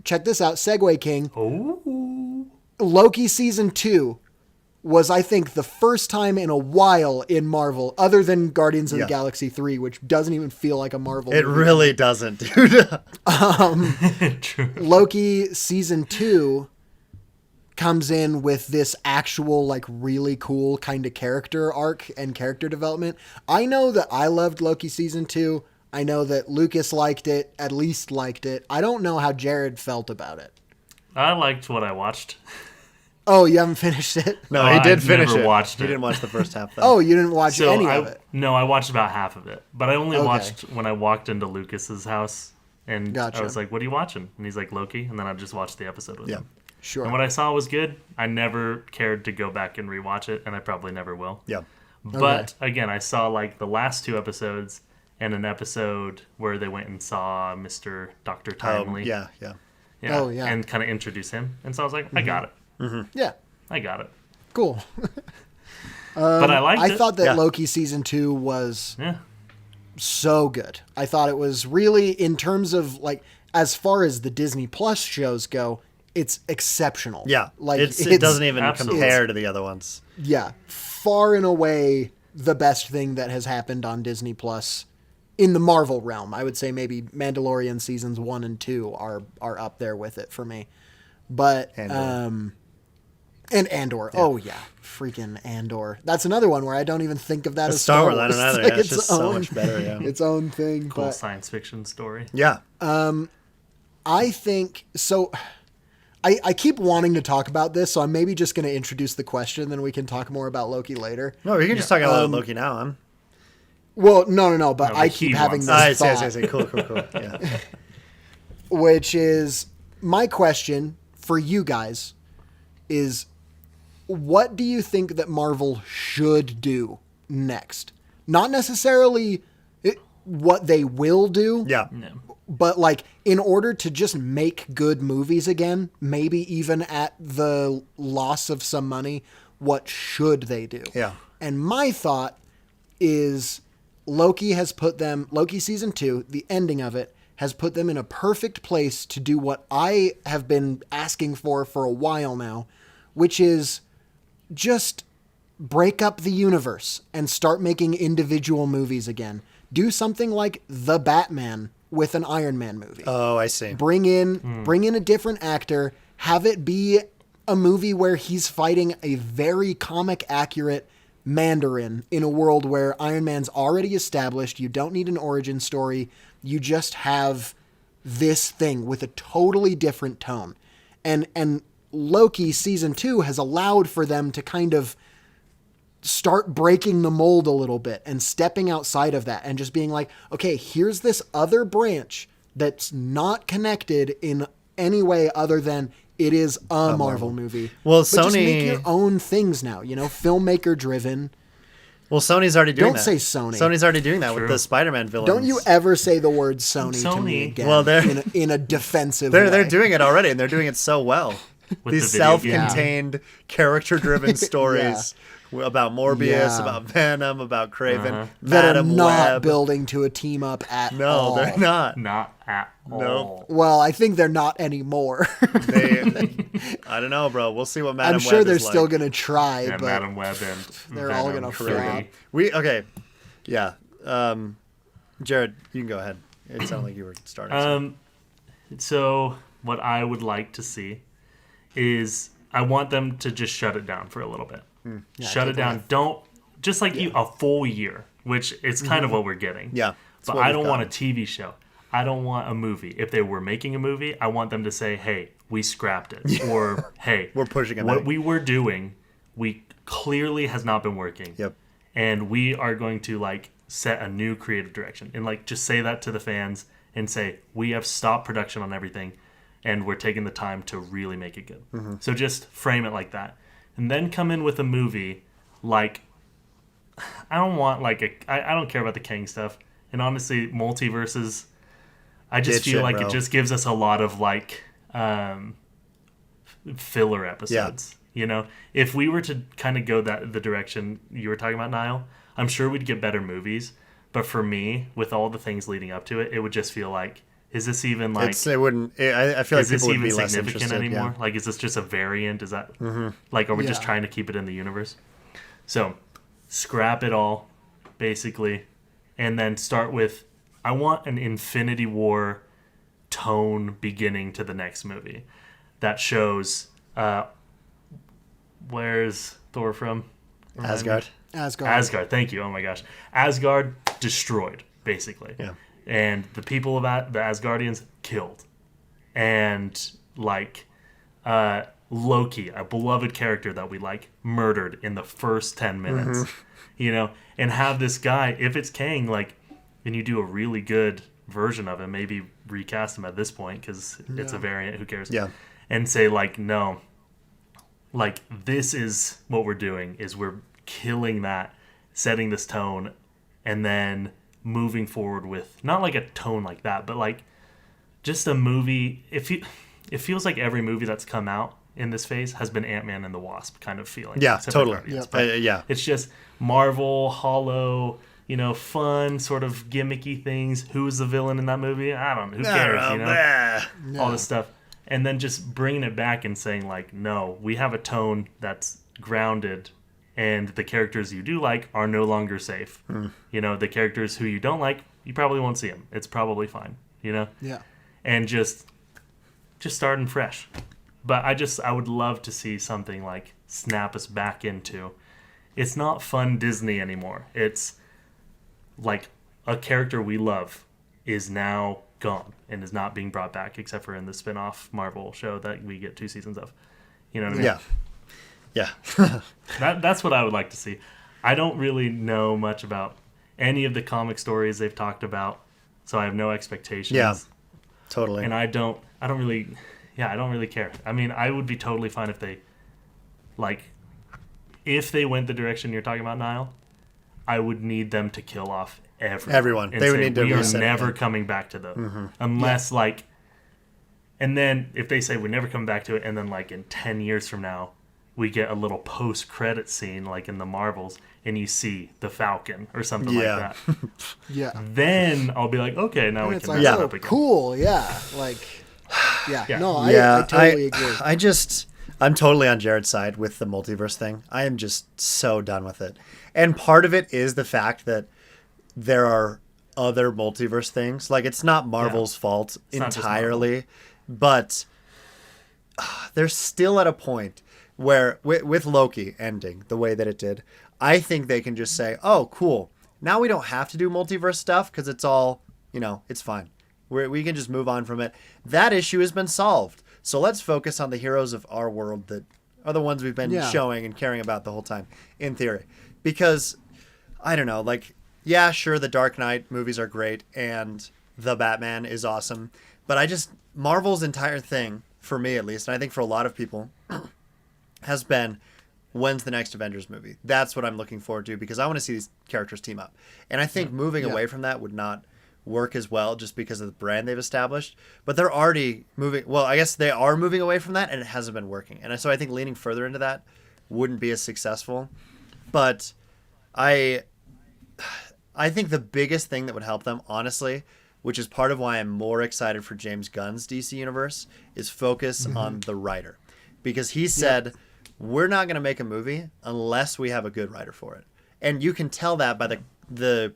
check this out, Segway King. Oh, Loki season 2 was, I think, the first time in a while in Marvel, other than Guardians of the Yeah. Galaxy 3, which doesn't even feel like a Marvel It movie. really doesn't, dude. true. Loki season 2 comes in with this actual really cool kind of character arc and character development. I know that I loved Loki season 2. I know that Lucas liked it, at least liked it. I don't know how Jared felt about it. I liked what I watched. Oh, you haven't finished it? No, Oh, he did I've finish never it. watched He it. didn't watch the first half, though. Oh, you didn't watch any of it? No, I watched about half of it, but I only Okay. watched when I walked into Lucas's house, and Gotcha. I was like, "What are you watching?" And he's like, "Loki," and then I just watched the episode with Yeah. him. Sure. And what I saw was good. I never cared to go back and rewatch it, and I probably never will. Yeah. But again, I saw the last 2 episodes and an episode where they went and saw Mr. Dr. Timely. Yeah, yeah. Yeah. Oh, yeah. And kind of introduce him. And so I was like, I got it. Yeah, I got it. cool. But I liked I it. thought that Yeah. Loki season 2 was Yeah. so good. I thought it was really, in terms of like, as far as the Disney Plus shows go, it's exceptional. Yeah, like it doesn't even absolutely. compare to the other ones. Yeah, far and away the best thing that has happened on Disney Plus in the Marvel realm. I would say maybe Mandalorian seasons 1 and 2 are up there with it for me. But Andor. and Andor. Yeah. Oh yeah, freaking Andor. That's another one where I don't even think of that as Star Wars. I don't either. Like yeah, it's just so much better. Yeah. Its own thing. Cool but science fiction story. Yeah. I think so. I keep wanting to talk about this, so I'm maybe just going to introduce the question, then we can talk more about Loki later. No, we can just talk about Loki now. Well, no, but No, I he keep having wants this I thought, see. Cool. Yeah. which is my question for you guys is, what do you think that Marvel should do next? Not necessarily what they will do. Yeah. No. But like, in order to just make good movies again, maybe even at the loss of some money, what should they do? Yeah. And my thought is Loki season 2, the ending of it, has put them in a perfect place to do what I have been asking for a while now, which is just break up the universe and start making individual movies again. Do something like The Batman with an Iron Man movie. Oh, I see. Bring in a different actor, have it be a movie where he's fighting a very comic accurate Mandarin in a world where Iron Man's already established. You don't need an origin story. You just have this thing with a totally different tone. And Loki season 2 has allowed for them to kind of start breaking the mold a little bit and stepping outside of that and just being like, okay, here's this other branch that's not connected in any way other than it is a Marvel movie. Well, but just make Sony- your own things now, filmmaker driven. Well, Sony's already doing Don't that. say Sony. Sony's already doing that with True. the Spider-Man villains. Don't you ever say the word Sony to me Sony. again. Well, in a defensive way. They're doing it already, and they're doing it so well. With These the video game. self-contained, character-driven stories about Morbius, Yeah. about Venom, about Kraven, that are Madam not Web. building to a team up at No, all. they're not. Not at No. all. Well, I think they're not anymore. I don't know, bro. We'll see what Madam I'm sure Web they're is still like. going to try, Yeah, but Madam Web and they're all Venom, gonna Freddy. flop. Okay. Yeah. Jared, you can go ahead. It sounded like you were starting. So what I would like to see is I want them to just shut it down for a little bit. Shut it down. Don't just like you a full year, which is kind of what we're getting. Yeah. But I don't want a TV show. I don't want a movie. If they were making a movie, I want them to say, "Hey, we scrapped it," or "Hey, We're pushing it What back." we were doing, we clearly has not been working. Yep. And we are going to like set a new creative direction and like just say that to the fans and say we have stopped production on everything and we're taking the time to really make it good. So just frame it like that, and then come in with a movie like I don't want like I don't care about the Kang stuff, and honestly, multiverses. I just Ditch feel it, like bro. it just gives us a lot of like filler episodes. If we were to kind of go the direction you were talking about, Niall, I'm sure we'd get better movies. But for me, with all the things leading up to it, it would just feel like, is this even like? It wouldn't. I feel like Is this people would even be less significant interested. anymore? Yeah. Like, is this just a variant? Is that like, are we just Yeah. trying to keep it in the universe? So, scrap it all, basically, and then start with. I want an Infinity War tone beginning to the next movie that shows. Where's Thor from? Asgard. Asgard. Thank you. Oh my gosh, Asgard destroyed basically. Yeah. And the people of the Asgardians killed, and like Loki, a beloved character that we like, murdered in the first 10 minutes. And have this guy, if it's Kang, like, and you do a really good version of him, maybe recast him at this point because it's a variant. Who cares? Yeah. And say like, no, like this is what we're doing is we're killing that, setting this tone, and then moving forward with not like a tone like that, but like just a movie. It feels like every movie that's come out in this phase has been Ant-Man and the Wasp kind of feeling. Yeah, except for totally. Guardians. Yep. But Yeah. it's just Marvel, hollow, fun sort of gimmicky things. Who is the villain in that movie? I don't know. Who cares? All this stuff. And then just bringing it back and saying, like, no, we have a tone that's grounded, and the characters you do like are no longer safe. The characters who you don't like, you probably won't see them. It's probably fine, Yeah. And just starting fresh. But I would love to see something like snap us back into. It's not fun Disney anymore. It's like a character we love is now gone and is not being brought back, except for in the spin-off Marvel show that we get 2 seasons of. You know what I mean? Yeah. That's what I would like to see. I don't really know much about any of the comic stories they've talked about, so I have no expectations. Yeah, totally. And I don't really care. I mean, I would be totally fine if they, if they went the direction you're talking about, Niall, I would need them to kill off everyone. They would need to we are reset never it. coming back to them. Unless, and then if they say we're never coming back to it, and then, in 10 years from now, we get a little post-credit scene, like in the Marvels, and you see the Falcon or something like that. Yeah. Then I'll be like, okay, now we It's can like, mess it up again. cool, yeah. Yeah. No, I totally agree. I'm totally on Jared's side with the multiverse thing. I am just so done with it. And part of it is the fact that there are other multiverse things. It's not Marvel's fault entirely, but they're still at a point where with Loki ending the way that it did, I think they can just say, oh, cool. Now we don't have to do multiverse stuff because it's all, it's fine. We can just move on from it. That issue has been solved. So let's focus on the heroes of our world that are the ones we've been showing and caring about the whole time, in theory. Because, I don't know, sure, the Dark Knight movies are great and the Batman is awesome. But Marvel's entire thing, for me at least, and I think for a lot of people, has been, when's the next Avengers movie? That's what I'm looking forward to because I want to see these characters team up. And I think moving away from that would not work as well just because of the brand they've established. But they're already moving... Well, I guess they are moving away from that and it hasn't been working. And so I think leaning further into that wouldn't be as successful. But I think the biggest thing that would help them, honestly, which is part of why I'm more excited for James Gunn's DC Universe, is focus on the writer. Because he said... We're not going to make a movie unless we have a good writer for it. And you can tell that by the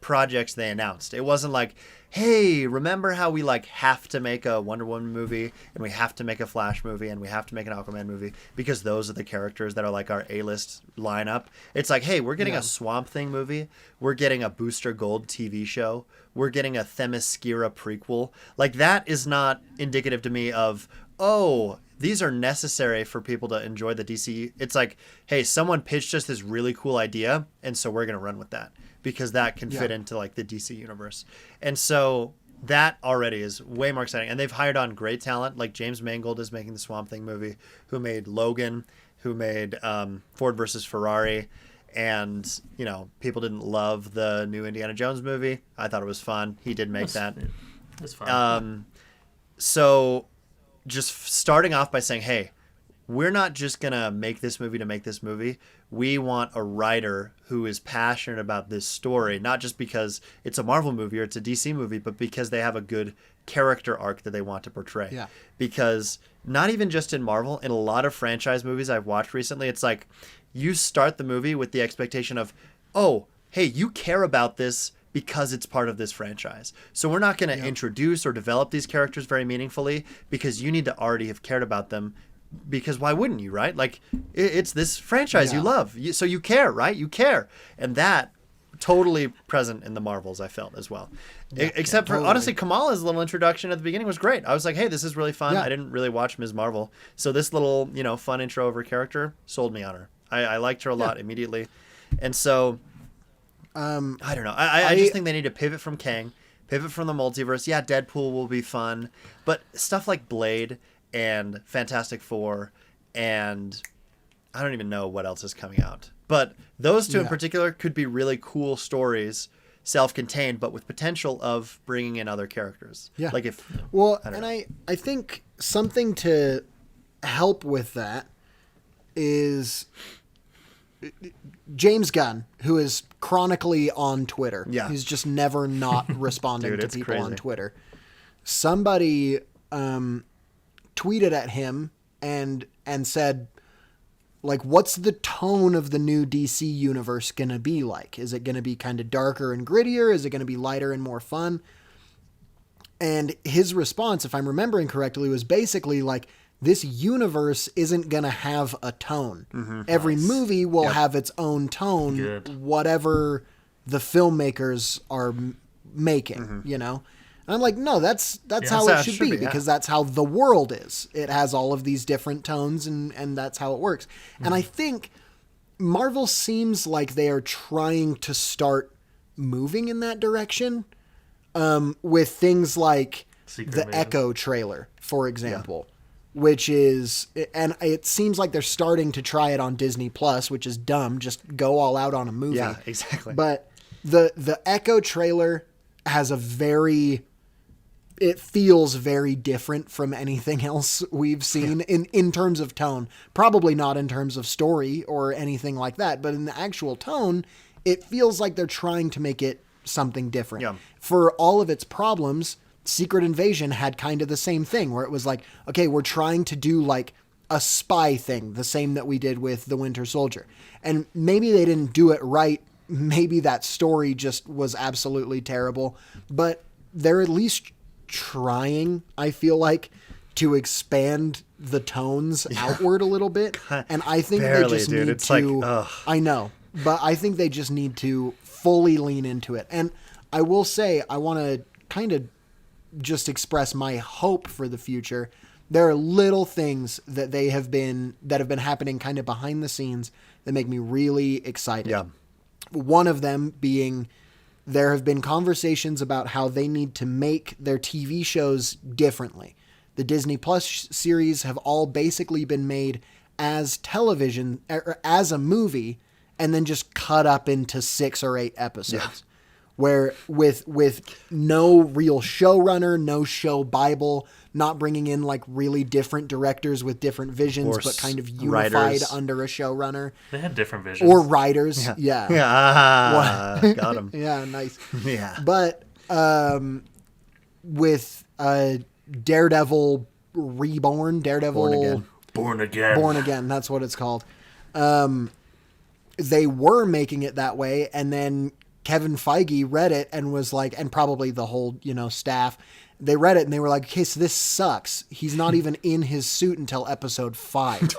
projects they announced. It wasn't like, hey, remember how we have to make a Wonder Woman movie and we have to make a Flash movie and we have to make an Aquaman movie because those are the characters that are our A-list lineup. It's like, hey, we're getting a Swamp Thing movie. We're getting a Booster Gold TV show. We're getting a Themyscira prequel. That is not indicative to me of, oh, these are necessary for people to enjoy the DC. It's like, hey, someone pitched us this really cool idea, and so we're going to run with that because that can fit into the DC universe. And so that already is way more exciting. And they've hired on great talent. James Mangold is making the Swamp Thing movie, who made Logan, who made Ford versus Ferrari. And, people didn't love the new Indiana Jones movie. I thought it was fun. He did make that. That's fun. So... just starting off by saying, hey, we're not just going to make this movie to make this movie. We want a writer who is passionate about this story, not just because it's a Marvel movie or it's a DC movie, but because they have a good character arc that they want to portray. Yeah. Because not even just in Marvel, in a lot of franchise movies I've watched recently, it's like you start the movie with the expectation of, oh, hey, you care about this because it's part of this franchise. So we're not going to introduce or develop these characters very meaningfully because you need to already have cared about them because why wouldn't you, right? It's this franchise you love. So you care, right? You care. And that totally present in the Marvels, I felt as well. Except for, honestly, Kamala's little introduction at the beginning was great. I was like, hey, this is really fun. I didn't really watch Ms. Marvel. So this little, fun intro of her character sold me on her. I liked her a lot immediately. And so... I don't know. I just think they need to pivot from Kang, pivot from the multiverse. Yeah, Deadpool will be fun, but stuff like Blade and Fantastic Four and I don't even know what else is coming out. But those two in particular could be really cool stories, self-contained, but with potential of bringing in other characters. Yeah. I think something to help with that is James Gunn, who is chronically on Twitter. Yeah. He's just never not responding Dude, to it's people crazy. on Twitter. Somebody tweeted at him and said, like, what's the tone of the new DC universe going to be like? Is it going to be kind of darker and grittier? Is it going to be lighter and more fun? And his response, if I'm remembering correctly, was basically like, this universe isn't going to have a tone. Every movie will have its own tone, Good. whatever the filmmakers are making, you know? And I'm like, no, that's how it should be, yeah. because that's how the world is. It has all of these different tones, and that's how it works. And I think Marvel seems like they are trying to start moving in that direction, with things like Secret the Invasion. Echo trailer, for example, which is, and it seems like they're starting to try it on Disney Plus, which is dumb. Just go all out on a movie. Yeah, exactly. But the Echo trailer has it feels very different from anything else we've seen in terms of tone. Probably not in terms of story or anything like that, but in the actual tone, it feels like they're trying to make it something different. Yeah. For all of its problems, Secret Invasion had kind of the same thing, where it was like, okay, we're trying to do like a spy thing, the same that we did with The Winter Soldier. And maybe they didn't do it right. Maybe that story just was absolutely terrible, but they're at least trying, I feel like, to expand the tones outward a little bit. And I think Barely, they just dude. need It's to, like, ugh. I know, but I think they just need to fully lean into it. And I will say, I want to kind of just express my hope for the future. There are little things that have been happening kind of behind the scenes that make me really excited. Yeah. One of them being, there have been conversations about how they need to make their TV shows differently. The Disney Plus series have all basically been made as television, or as a movie, and then just cut up into 6 or 8 episodes. Where with no real showrunner, no show Bible, not bringing in like really different directors with different visions, Or but kind of unified writers. under a showrunner. They had different visions. Or writers. Yeah. Yeah, got him. Yeah, nice. Yeah. But with Daredevil Reborn, Daredevil Born Again. Born Again. Born Again, that's what it's called. They were making it that way, and then Kevin Feige read it and was like, and probably the whole, staff, they read it and they were like, okay, so this sucks. He's not even in his suit until episode 5.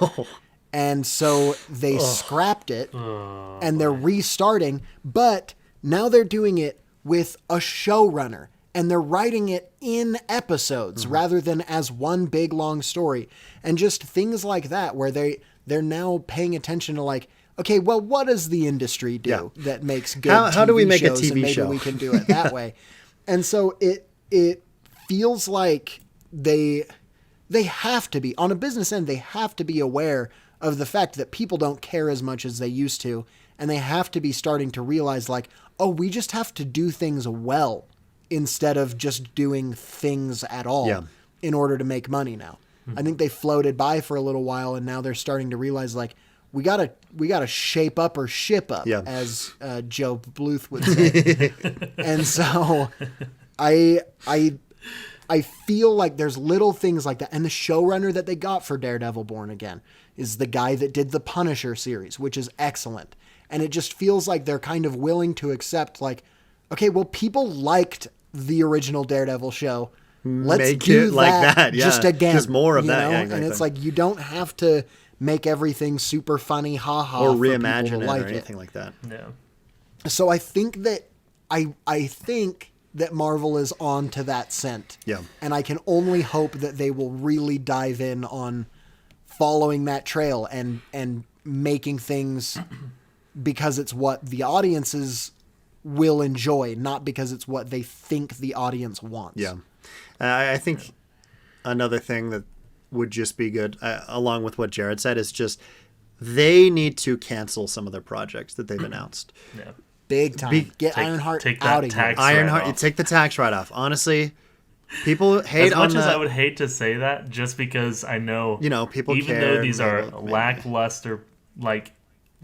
And so they scrapped it and they're restarting, but now they're doing it with a showrunner and they're writing it in episodes rather than as one big long story. And just things like that, where they're now paying attention to like, okay, well, what does the industry do that makes good How do we TV make a shows, and TV maybe show? we can do it that way. And so it feels like they have to be, on a business end, they have to be aware of the fact that people don't care as much as they used to, and they have to be starting to realize like, oh, we just have to do things well instead of just doing things at all in order to make money now. I think they floated by for a little while, and now they're starting to realize like, we gotta shape up or ship up, as Joe Bluth would say. And so I feel like there's little things like that. And the showrunner that they got for Daredevil Born Again is the guy that did the Punisher series, which is excellent. And it just feels like they're kind of willing to accept like, okay, well, people liked the original Daredevil show. Let's Make do it like that, just again. Just more of you that, know? yeah, And exactly. it's like, you don't have to make everything super funny, haha, Or for people reimagine to it like or anything like that. Yeah. So I think that I think that Marvel is on to that scent. Yeah. And I can only hope that they will really dive in on following that trail and making things because it's what the audiences will enjoy, not because it's what they think the audience wants. Yeah. I think another thing that would just be good, along with what Jared said, is just they need to cancel some of their projects that they've announced. Yeah. Big time. Get Ironheart take that out of here. tax Ironheart, write-off. take the tax write-off. Honestly, people hate As much on as the, I would hate to say that, just because I know, people even care though these and are they will- lackluster, like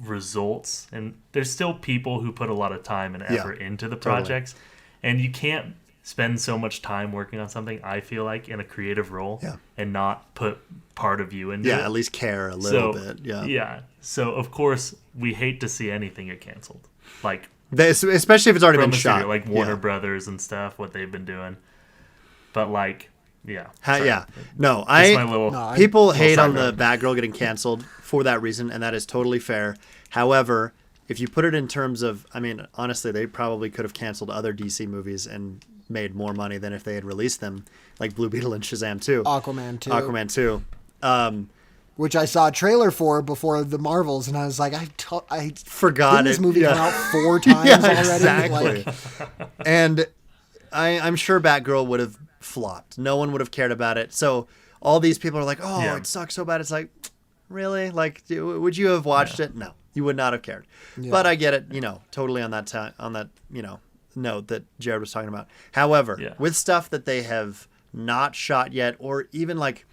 results, and there's still people who put a lot of time and effort into the projects, and you can't spend so much time working on something, I feel like, in a creative role and not put part of you into it. Yeah, at least care a little bit. Yeah. So, of course, we hate to see anything get canceled. Like, especially if it's already been shot. Like Warner Brothers and stuff, what they've been doing. But, like, yeah. No, people hate on the Batgirl getting canceled for that reason, and that is totally fair. However, if you put it in terms of, I mean, honestly, they probably could have canceled other DC movies and made more money than if they had released them, like Blue Beetle and Shazam 2. Aquaman 2. Which I saw a trailer for before the Marvels, and I was like, I forgot this movie come out 4 times already. Exactly. And I'm sure Batgirl would have flopped. No one would have cared about it. So all these people are like, it sucks so bad. It's like, really? Like, would you have watched it? No, you would not have cared. Yeah. But I get it, totally on that note that Jared was talking about. However, with stuff that they have not shot yet, or even like,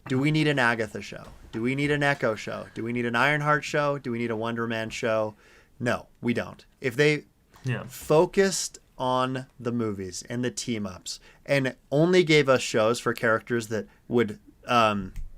do we need an Agatha show? Do we need an Echo show? Do we need an Ironheart show? Do we need a Wonder Man show? No, we don't. If they focused on the movies and the team ups and only gave us shows for characters that would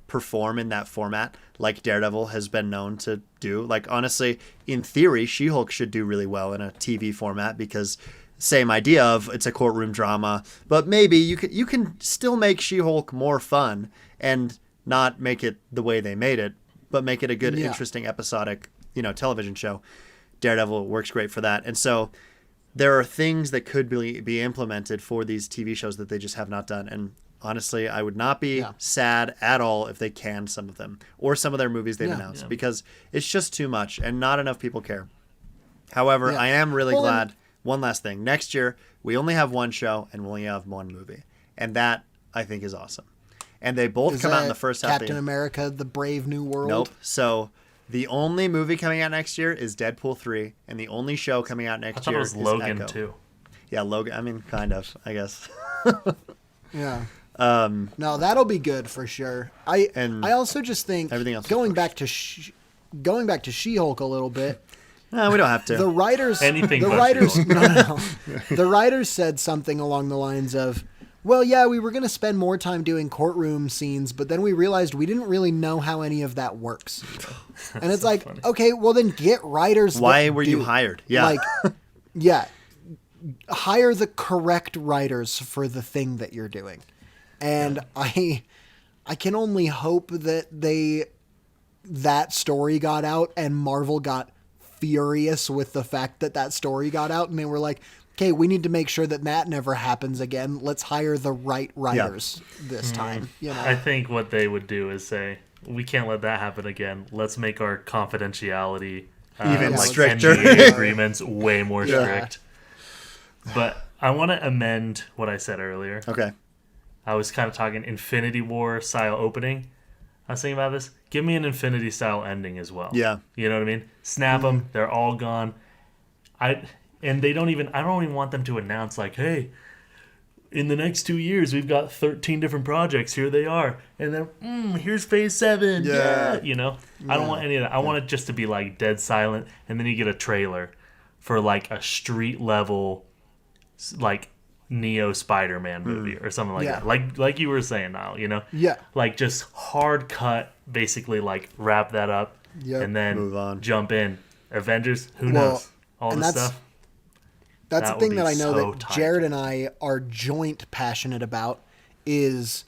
perform in that format, like Daredevil has been known to do. Like, honestly, in theory, She-Hulk should do really well in a TV format, because same idea of it's a courtroom drama, but maybe you can still make She-Hulk more fun and not make it the way they made it, but make it a good, interesting episodic, television show. Daredevil works great for that. And so there are things that could be implemented for these TV shows that they just have not done. And honestly, I would not be sad at all if they canned some of them, or some of their movies they've announced, because it's just too much and not enough people care. However, I am really glad. One last thing. Next year, we only have one show and we only have one movie. And that, I think, is awesome. And they both come out in the first half of the year. Captain America, The Brave New World? Nope. So the only movie coming out next year is Deadpool 3, and the only show coming out next year is Logan Echo. 2. Yeah, Logan. I mean, kind of, I guess. Yeah. No, that'll be good for sure. I also just think, everything else going back to She-Hulk a little bit. No, we don't have to. The writers, the writers said something along the lines of, well, yeah, we were going to spend more time doing courtroom scenes, but then we realized we didn't really know how any of that works. And it's like, funny. Okay, well then get writers. Why were you hired? Yeah. Like, hire the correct writers for the thing that you're doing. And I can only hope that that story got out and Marvel got furious with the fact that story got out, and they were like, okay, we need to make sure that never happens again. Let's hire the right writers this time. I think what they would do is say, we can't let that happen again. Let's make our confidentiality even stricter NDA agreements way more strict. But I want to amend what I said earlier. Okay. I was kind of talking Infinity War style opening. I was thinking about this. Give me an Infinity style ending as well. Yeah. You know what I mean? Snap them. They're all gone. I don't even want them to announce like, hey, in the next 2 years, we've got 13 different projects. Here they are. And then, here's phase 7. Yeah. I don't want any of that. I want it just to be like dead silent. And then you get a trailer for like a street level, like Neo Spider-Man movie or something like that. Like you were saying, Niall, Yeah. Like just hard cut, basically like wrap that up and then move on. Jump in. Avengers, who knows? All this stuff. That's the thing that I know that Jared and I are joint passionate about is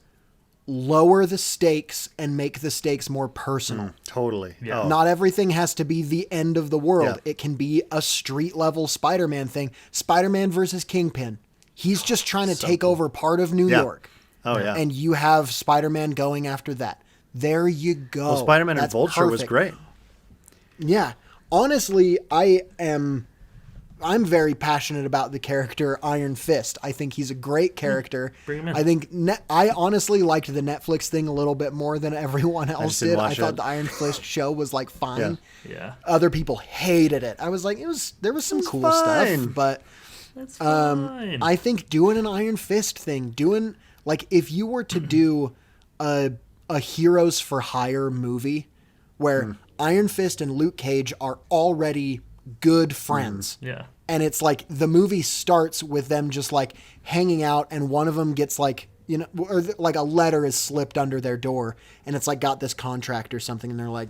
lower the stakes and make the stakes more personal. Totally. Yeah. Not everything has to be the end of the world. Yeah. It can be a street level Spider-Man thing. Spider-Man versus Kingpin. He's just trying to take over part of New York. Oh, yeah. And you have Spider-Man going after that. There you go. Well, Spider-Man and Vulture was great. Yeah. Honestly, I'm very passionate about the character Iron Fist. I think he's a great character. Bring him in. I think I honestly liked the Netflix thing a little bit more than everyone else did. I thought the Iron Fist show was like fine. Yeah. Other people hated it. I was like, there was some cool stuff, but that's fine. I think doing an Iron Fist thing, like if you were to do a Heroes for Hire movie where Iron Fist and Luke Cage are already good friends. Yeah. And it's like the movie starts with them just like hanging out, and one of them gets like, you know, or like a letter is slipped under their door, and it's like got this contract or something, and they're like,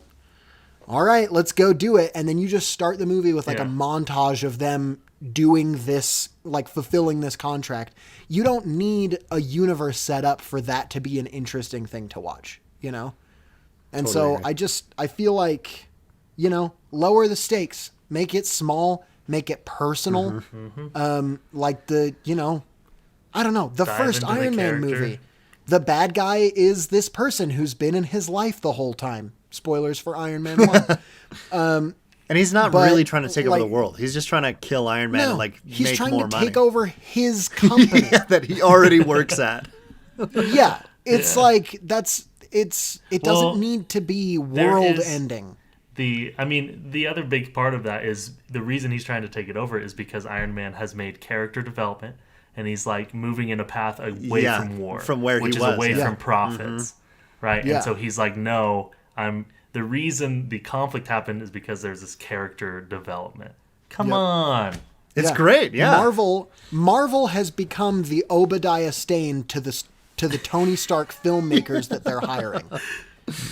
all right, let's go do it. And then you just start the movie with like a montage of them doing this, like fulfilling this contract. You don't need a universe set up for that to be an interesting thing to watch, you know? And Totally so I feel like, you know, lower the stakes, make it small, make it personal. Like the, you know, I don't know, the Dive first into the Iron Man character. movie. The bad guy is this person who's been in his life the whole time. Spoilers for Iron Man 1. And he's not But, really trying to take over the like- world. He's just trying to kill Iron Man No, and like he's make trying more to money. take over his company. that he already works at. Yeah, it's like it doesn't Well, need to be there world is- ending. The other big part of that is the reason he's trying to take it over is because Iron Man has made character development, and he's like moving in a path away Yeah, from war, from where he which is was, away yeah. from profits, right? Yeah. And so he's like, no, the reason the conflict happened is because there's this character development. Come on. It's great, yeah. Marvel has become the Obadiah Stane to the Tony Stark filmmakers that they're hiring.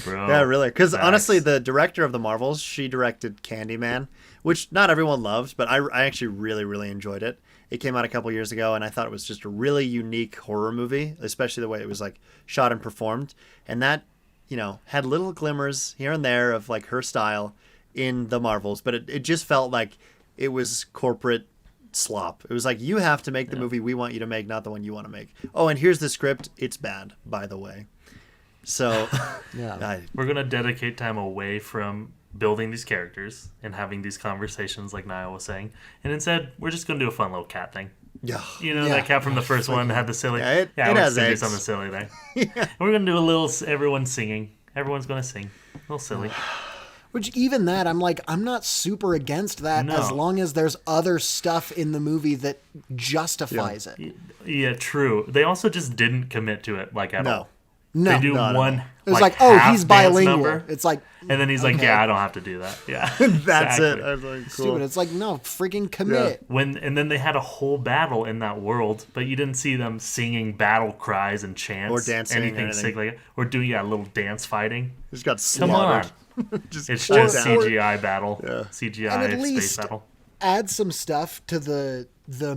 Bro. Yeah, really. Because Facts. honestly, the director of the Marvels, she directed Candyman, which not everyone loved, but I actually really, really enjoyed it. It came out a couple years ago, and I thought it was just a really unique horror movie, especially the way it was like shot and performed. And that, you know, had little glimmers here and there of like her style in the Marvels, but it just felt like it was corporate slop. It was like, you have to make the movie we want you to make, not the one you want to make. Oh, and here's the script. It's bad, by the way. So Yeah. We're going to dedicate time away from building these characters and having these conversations like Niall was saying. And instead, we're just going to do a fun little cat thing. yeah. You know, Yeah. that cat from the first one had the silly... Yeah, it we're has just gonna do eggs. something silly there. And we're going to do a little... Everyone singing. Everyone's going to sing. A little silly. Which even that, I'm like, I'm not super against that No. as long as there's other stuff in the movie that justifies it. Yeah, true. They also just didn't commit to it, like, at No. all. No. They do Not at one... all. It was like, oh, half he's dance bilingual. number, It's like, and then he's like, okay. yeah, I don't have to do that. Yeah. That's Exactly. it. I was like, cool. stupid. It's like, no, freaking commit. And then they had a whole battle in that world, but you didn't see them singing battle cries and chants Or dancing or anything anything. sick like or doing a little dance fighting. Just got Come on, slaughtered. Just it's cut just down. CGI battle, Yeah. CGI And at space least battle. add some stuff to the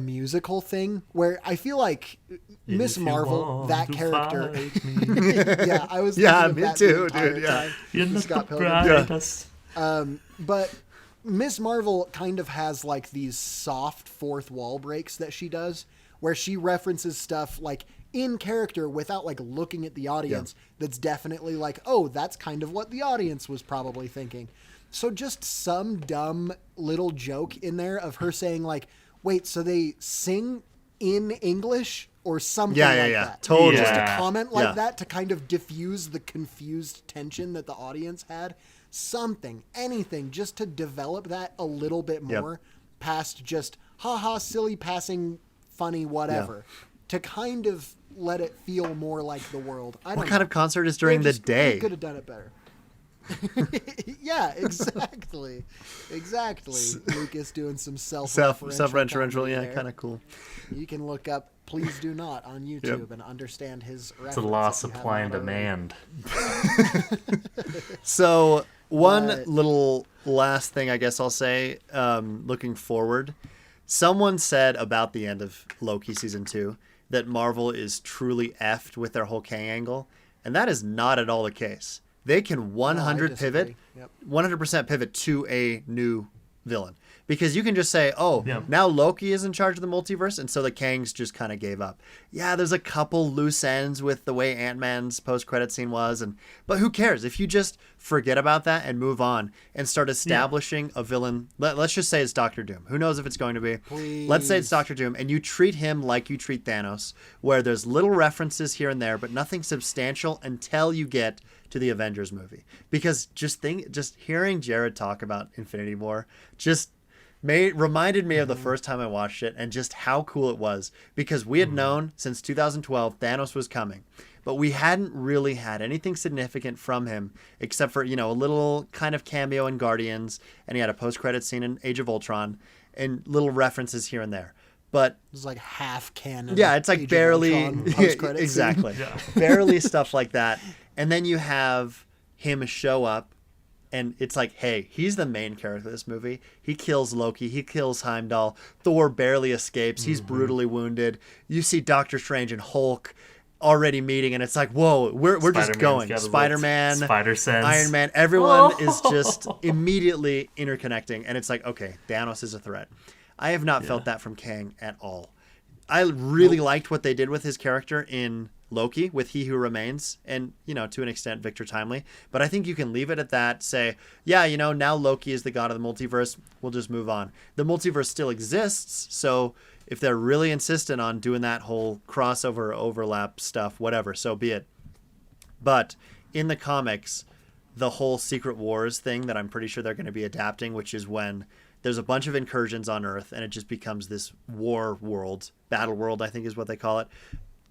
musical thing where I feel like Miss If you Marvel, want that to character. fight me, Yeah, I was Yeah, thinking of me that too, the entire dude, yeah. time. you're not the Scott Pilgrim. brightest. But Miss Marvel kind of has like these soft fourth wall breaks that she does where she references stuff like in character without like looking at the audience. That's definitely like, oh, that's kind of what the audience was probably thinking. So just some dumb little joke in there of her saying like, wait, so they sing in English or something Yeah, like yeah. that. Totally. Just Yeah. a comment like Yeah. that to kind of diffuse the confused tension that the audience had. Something, anything, just to develop that a little bit more past just, haha, silly, passing, funny, whatever. To kind of let it feel more like the world. I don't What kind know. of concert is during the day? Could have done it better. Yeah, exactly. Lucas doing some Self-referential, yeah, there. kind of cool. You can look up Please Do Not on YouTube and understand his reference. It's a law if you supply and haven't already. demand. So one But- little last thing I guess I'll say, looking forward, someone said about the end of Loki season 2 that Marvel is truly effed with their whole Kang angle, and that is not at all the case. They can 100 pivot, disagree. Yep. 100% pivot to a new villain. Because you can just say, oh, Yeah. now Loki is in charge of the multiverse, and so the Kangs just kind of gave up. Yeah, there's a couple loose ends with the way Ant-Man's post-credit scene was, but who cares? If you just forget about that and move on and start establishing a villain, let's just say it's Doctor Doom. Who knows if it's going to be? Please. Let's say it's Doctor Doom, and you treat him like you treat Thanos, where there's little references here and there, but nothing substantial until you get to the Avengers movie. Because just hearing Jared talk about Infinity War, just reminded me of the first time I watched it and just how cool it was, because we had known since 2012 Thanos was coming, but we hadn't really had anything significant from him except for, a little kind of cameo in Guardians, and he had a post-credit scene in Age of Ultron and little references here and there. But it's like half canon. Yeah, it's like barely exactly. Barely stuff like that. And then you have him show up, and it's like, hey, he's the main character of this movie. He kills Loki. He kills Heimdall. Thor barely escapes. He's brutally wounded. You see Doctor Strange and Hulk already meeting, and it's like, whoa, we're just going. Spider-Man, Spider-Sense, Iron Man, everyone is just immediately interconnecting, and it's like, okay, Thanos is a threat. I have not felt that from Kang at all. I really liked what they did with his character in Loki with He Who Remains, and to an extent Victor Timely, but I think you can leave it at that. Say, now Loki is the god of the multiverse, we'll just move on. The multiverse still exists, so if they're really insistent on doing that whole crossover overlap stuff, whatever, so be it. But in the comics, the whole Secret Wars thing that I'm pretty sure they're going to be adapting, which is when there's a bunch of incursions on Earth and it just becomes this war world, battle world, I think is what they call it.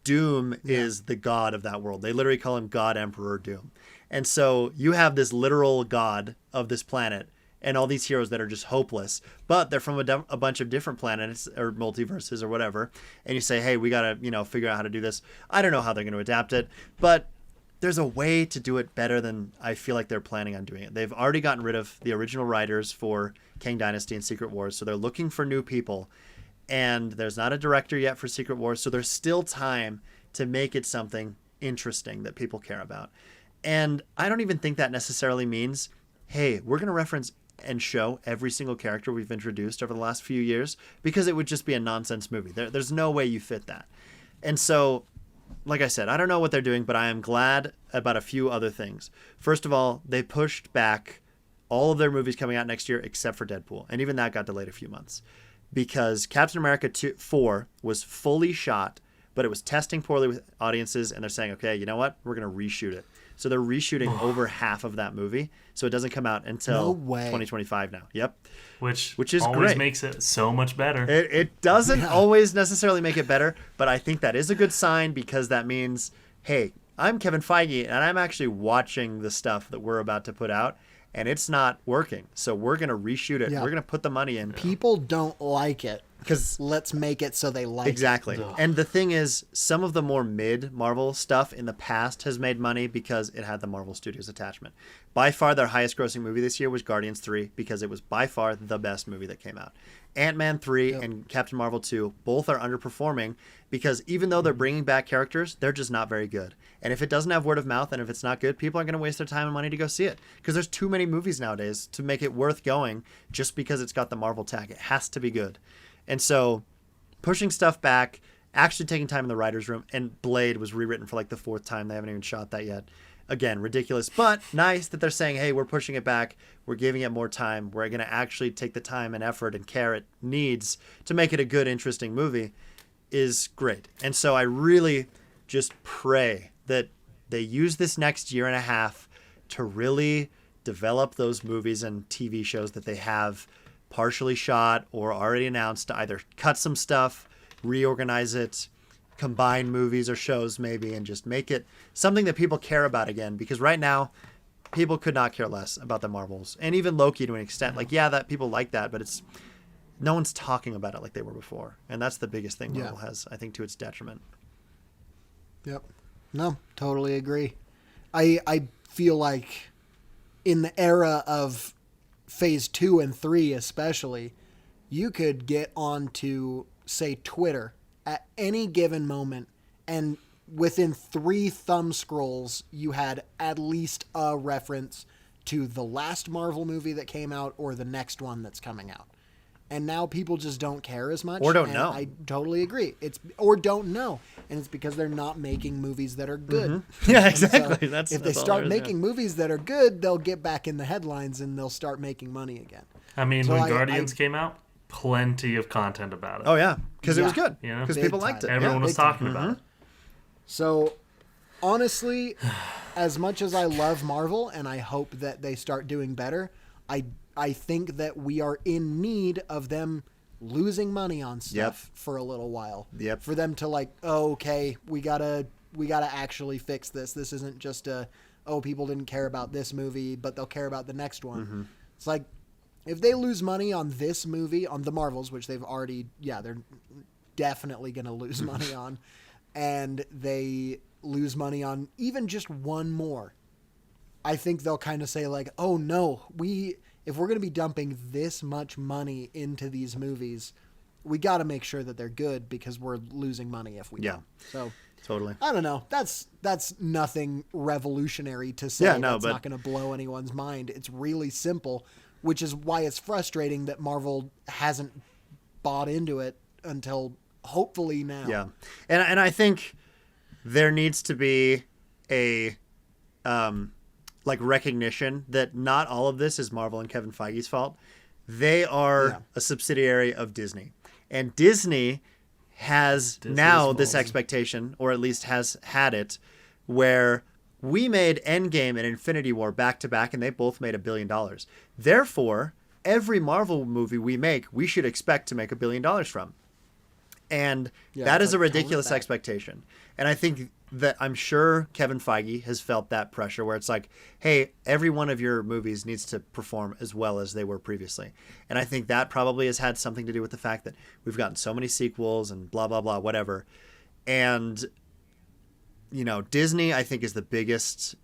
Doom is the god of that world. They literally call him God Emperor Doom. And so you have this literal god of this planet and all these heroes that are just hopeless, but they're from a bunch of different planets or multiverses or whatever. And you say, hey, we got to, figure out how to do this. I don't know how they're going to adapt it, but there's a way to do it better than I feel like they're planning on doing it. They've already gotten rid of the original writers for Kang Dynasty and Secret Wars, so they're looking for new people. And there's not a director yet for Secret Wars, so there's still time to make it something interesting that people care about. And I don't even think that necessarily means, hey, we're going to reference and show every single character we've introduced over the last few years, because it would just be a nonsense movie. There's no way you fit that. And so, like I said, I don't know what they're doing, but I am glad about a few other things. First of all, they pushed back all of their movies coming out next year except for Deadpool, and even that got delayed a few months. Because Captain America 4 was fully shot, but it was testing poorly with audiences, and they're saying, okay, you know what? We're going to reshoot it. So they're reshooting over half of that movie, so it doesn't come out until 2025 now. Yep. Which is always great. Makes it so much better. It doesn't always necessarily make it better, but I think that is a good sign, because that means, hey, I'm Kevin Feige, and I'm actually watching the stuff that we're about to put out, and it's not working. So we're going to reshoot it. Yeah. We're going to put the money in. People don't like it. Because let's make it so they like exactly. it. And the thing is, some of the more mid-Marvel stuff in the past has made money because it had the Marvel Studios attachment. By far, their highest grossing movie this year was Guardians 3, because it was by far the best movie that came out. Ant-Man 3 and Captain Marvel 2 both are underperforming because even though they're bringing back characters, they're just not very good. And if it doesn't have word of mouth and if it's not good, people are going to waste their time and money to go see it, because there's too many movies nowadays to make it worth going just because it's got the Marvel tag. It has to be good. And so pushing stuff back, actually taking time in the writer's room, and Blade was rewritten for like the 4th time. They haven't even shot that yet. Again, ridiculous, but nice that they're saying, hey, we're pushing it back. We're giving it more time. We're going to actually take the time and effort and care it needs to make it a good, interesting movie is great. And so I really just pray that they use this next year and a half to really develop those movies and TV shows that they have partially shot or already announced, to either cut some stuff, reorganize it, combine movies or shows maybe, and just make it something that people care about again. Because right now, people could not care less about the Marvels, and even Loki to an extent. Like, yeah, that people like that, but it's no one's talking about it like they were before, and that's the biggest thing Marvel has, I think, to its detriment. Yep. No, totally agree. I feel like in the era of phase 2 and 3 especially, you could get onto, say, Twitter at any given moment, and within 3 thumb scrolls you had at least a reference to the last Marvel movie that came out or the next one that's coming out. And now people just don't care as much. Or don't know. I totally agree. Or don't know. And it's because they're not making movies that are good. Mm-hmm. Yeah, exactly. So if they start making movies that are good, they'll get back in the headlines and they'll start making money again. I mean, so when Guardians came out, plenty of content about it. Oh, yeah. Because it was good. Because people liked it. Everyone was talking about it. So, honestly, as much as I love Marvel and I hope that they start doing better, I I think that we are in need of them losing money on stuff for a little while. Yep. For them to like, oh, okay, we gotta actually fix this. This isn't just people didn't care about this movie, but they'll care about the next one. Mm-hmm. It's like, if they lose money on this movie, on the Marvels, which they've already, they're definitely going to lose money on, and they lose money on even just one more, I think they'll kind of say like, oh no, if we're going to be dumping this much money into these movies, we got to make sure that they're good because we're losing money if we don't. So totally. I don't know. That's nothing revolutionary to say. That's not going to blow anyone's mind. It's really simple, which is why it's frustrating that Marvel hasn't bought into it until hopefully now. Yeah. And I think there needs to be a recognition that not all of this is Marvel and Kevin Feige's fault. They are a subsidiary of Disney. And Disney has now this expectation, or at least has had it, where we made Endgame and Infinity War back to back, and they both made $1 billion. Therefore, every Marvel movie we make, we should expect to make $1 billion from. And that is a ridiculous expectation. And I think that I'm sure Kevin Feige has felt that pressure where it's like, hey, every one of your movies needs to perform as well as they were previously. And I think that probably has had something to do with the fact that we've gotten so many sequels and blah, blah, blah, whatever. And, Disney, I think, is the biggest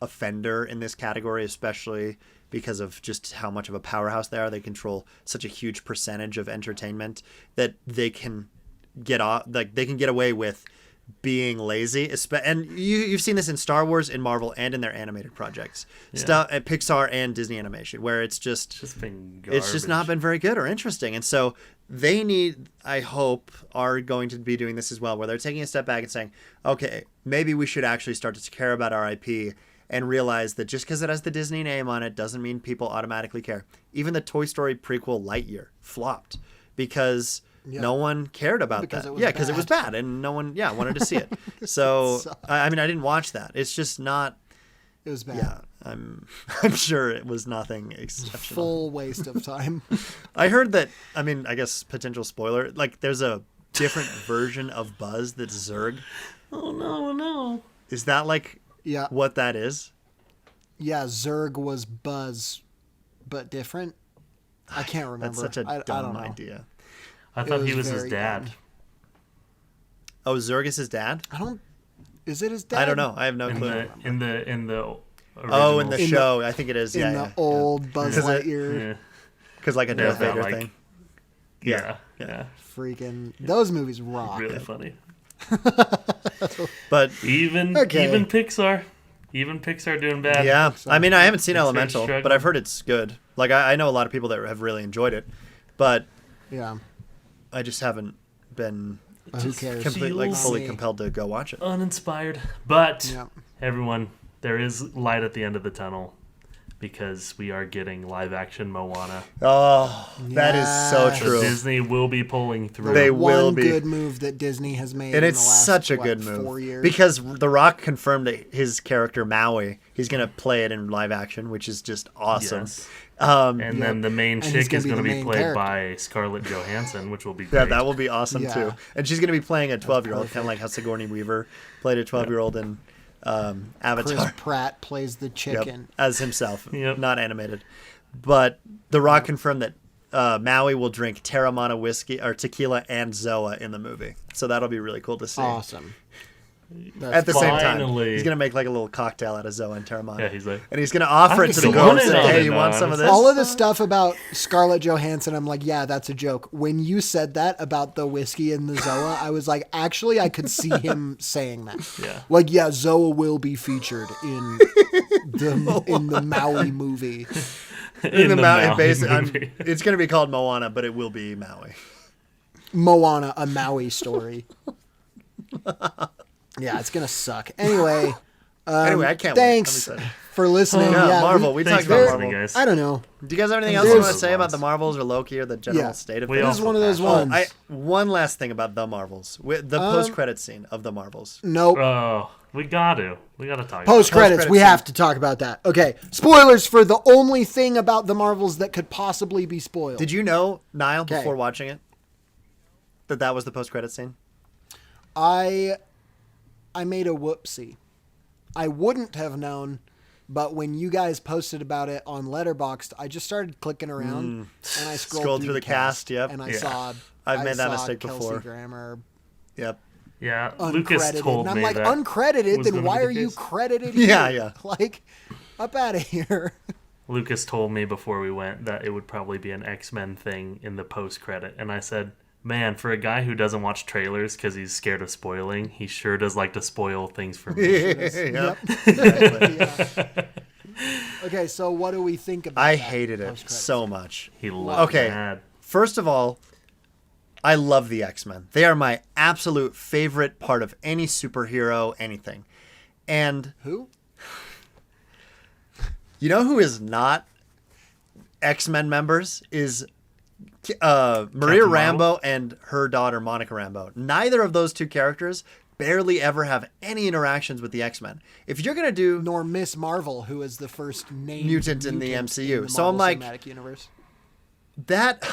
offender in this category, especially because of just how much of a powerhouse they are. They control such a huge percentage of entertainment that they can get off, they can get away with being lazy. And you've seen this in Star Wars, in Marvel, and in their animated projects, stuff at Pixar and Disney Animation, where it's just been garbage. It's just not been very good or interesting. And so they I hope, are going to be doing this as well, where they're taking a step back and saying, okay, maybe we should actually start to care about our IP and realize that just because it has the Disney name on it doesn't mean people automatically care. Even the Toy Story prequel Lightyear flopped because no one cared about that. Because it was bad and no one wanted to see it. So, I didn't watch that. It's just not... It was bad. Yeah, I'm sure it was nothing exceptional. Full waste of time. I heard that, I guess potential spoiler, there's a different version of Buzz that's Zurg. Oh, no. Is that what that is? Yeah, Zurg was Buzz, but different. I can't remember. That's such a dumb idea. I thought he was his dad. Dumb. Oh, Zurg is his dad? Is it his dad? I don't know. I have no clue. In the original. Oh, in the show. I think it is. In the old Buzz Lightyear. Because a Darth Vader thing. Yeah. Freaking, those movies rock. Really funny. But even Pixar doing bad. Yeah, I haven't seen Elemental, but I've heard it's good. I know a lot of people that have really enjoyed it, but I just haven't been who cares? fully compelled to go watch it. Uninspired, but everyone, there is light at the end of the tunnel. Because we are getting live action Moana. Oh, that is so true. So Disney will be pulling through. They will be. One good move that Disney has made and in it's the last, such a good move. 4 years. Because The Rock confirmed that his character Maui, he's going to play it in live action, which is just awesome. Yes. And then the main chick is going to be played by Scarlett Johansson, which will be great. Yeah, that will be awesome too. And she's going to be playing a 12-year-old, kind of like how Sigourney Weaver played a 12-year-old in Avatar. Chris Pratt plays the chicken as himself, not animated. But The Rock confirmed that Maui will drink Terramana whiskey or tequila and Zoa in the movie, so that'll be really cool to see. Awesome. At the same time, he's gonna make a little cocktail out of Zoa and Terramana. Yeah, he's like, and he's gonna offer it to the girls. And say, hey, you want some of this? All of the stuff about Scarlett Johansson, I'm like, yeah, that's a joke. When you said that about the whiskey and the Zoa, I was like, actually, I could see him saying that. Yeah. Zoa will be featured in the Maui movie. In the Maui movie. It's gonna be called Moana, but it will be Maui. Moana, a Maui story. Yeah, it's gonna suck. Anyway, I can't thanks wait. for listening. Yeah, Marvel. We Thanks talked for about listening, Marvel. guys. I don't know. Do you guys have anything else you want to say about the Marvels or Loki or the general state of We things? This is one of those also ones. One last thing about the Marvels. The post-credit scene of the Marvels. Nope. Oh, we got to talk about Post credits, Post-credit we scene. have to talk about that. Okay, spoilers for the only thing about the Marvels that could possibly be spoiled. Did you know, Niall, Okay. before watching it, that was the post-credit scene? I made a whoopsie. I wouldn't have known, but when you guys posted about it on Letterboxd, I just started clicking around and I scrolled through the cast. Yep. And I Yeah. saw I've made that saw mistake Kelsey before. Grammer Yep. Yeah, Lucas uncredited. told And I'm me like, that uncredited? was Then gonna why be the are you case. credited Yeah, here? yeah. Like, up out of here. Lucas told me before we went that it would probably be an X-Men thing in the post-credit, and I said, man, for a guy who doesn't watch trailers because he's scared of spoiling, he sure does like to spoil things for me. Yep. Yeah. Okay, so what do we think about I that hated it post-credits? so much. He loved Okay. mad. First of all, I love the X-Men. They are my absolute favorite part of any superhero, anything. And Who? you know who is not X-Men members is Maria Captain Rambeau Marvel? and her daughter Monica Rambeau. Neither of those two characters barely ever have any interactions with the X-Men. If you're gonna do Nor Miss Marvel, who is the first named Mutant in the MCU. in the So I'm Marvel like- Cinematic Universe. that,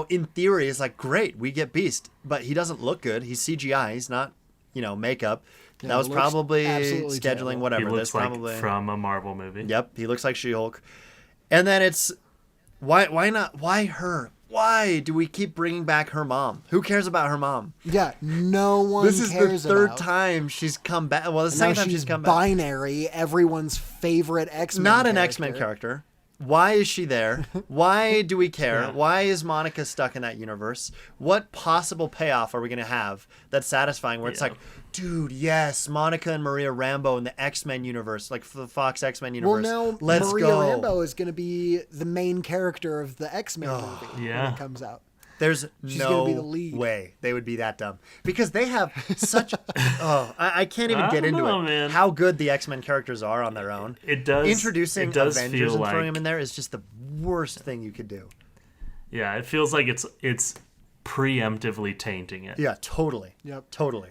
in theory, is like great. We get Beast, but he doesn't look good. He's CGI. He's not, makeup. Yeah, that was it looks probably absolutely scheduling, terrible. whatever. He looks This like probably. from a Marvel movie. Yep, he looks like She-Hulk. And then it's why not? Why her? Why do we keep bringing back her mom? Who cares about her mom? Yeah, no one This is the cares third about. time she's come back. Well, the And now second time she's come back. binary, everyone's favorite X-Men Not an X-Men character. Why is she there? Why do we care? Yeah. Why is Monica stuck in that universe? What possible payoff are we going to have that's satisfying where it's Yeah. like, dude, yes, Monica and Maria Rambeau in the X-Men universe, like for the Fox X-Men Well, universe. now Let's Maria go. Rambeau is going to be the main character of the X-Men movie when Yeah. it comes out. There's She's no gonna be the lead. way they would be that dumb because they have such. I can't even I get don't into know, it. man. How good the X-Men characters are on their own. Introducing it does Avengers feel and like, throwing them in there is just the worst thing you could do. yeah, it feels like it's preemptively tainting it. Yeah, totally. Yep. Totally.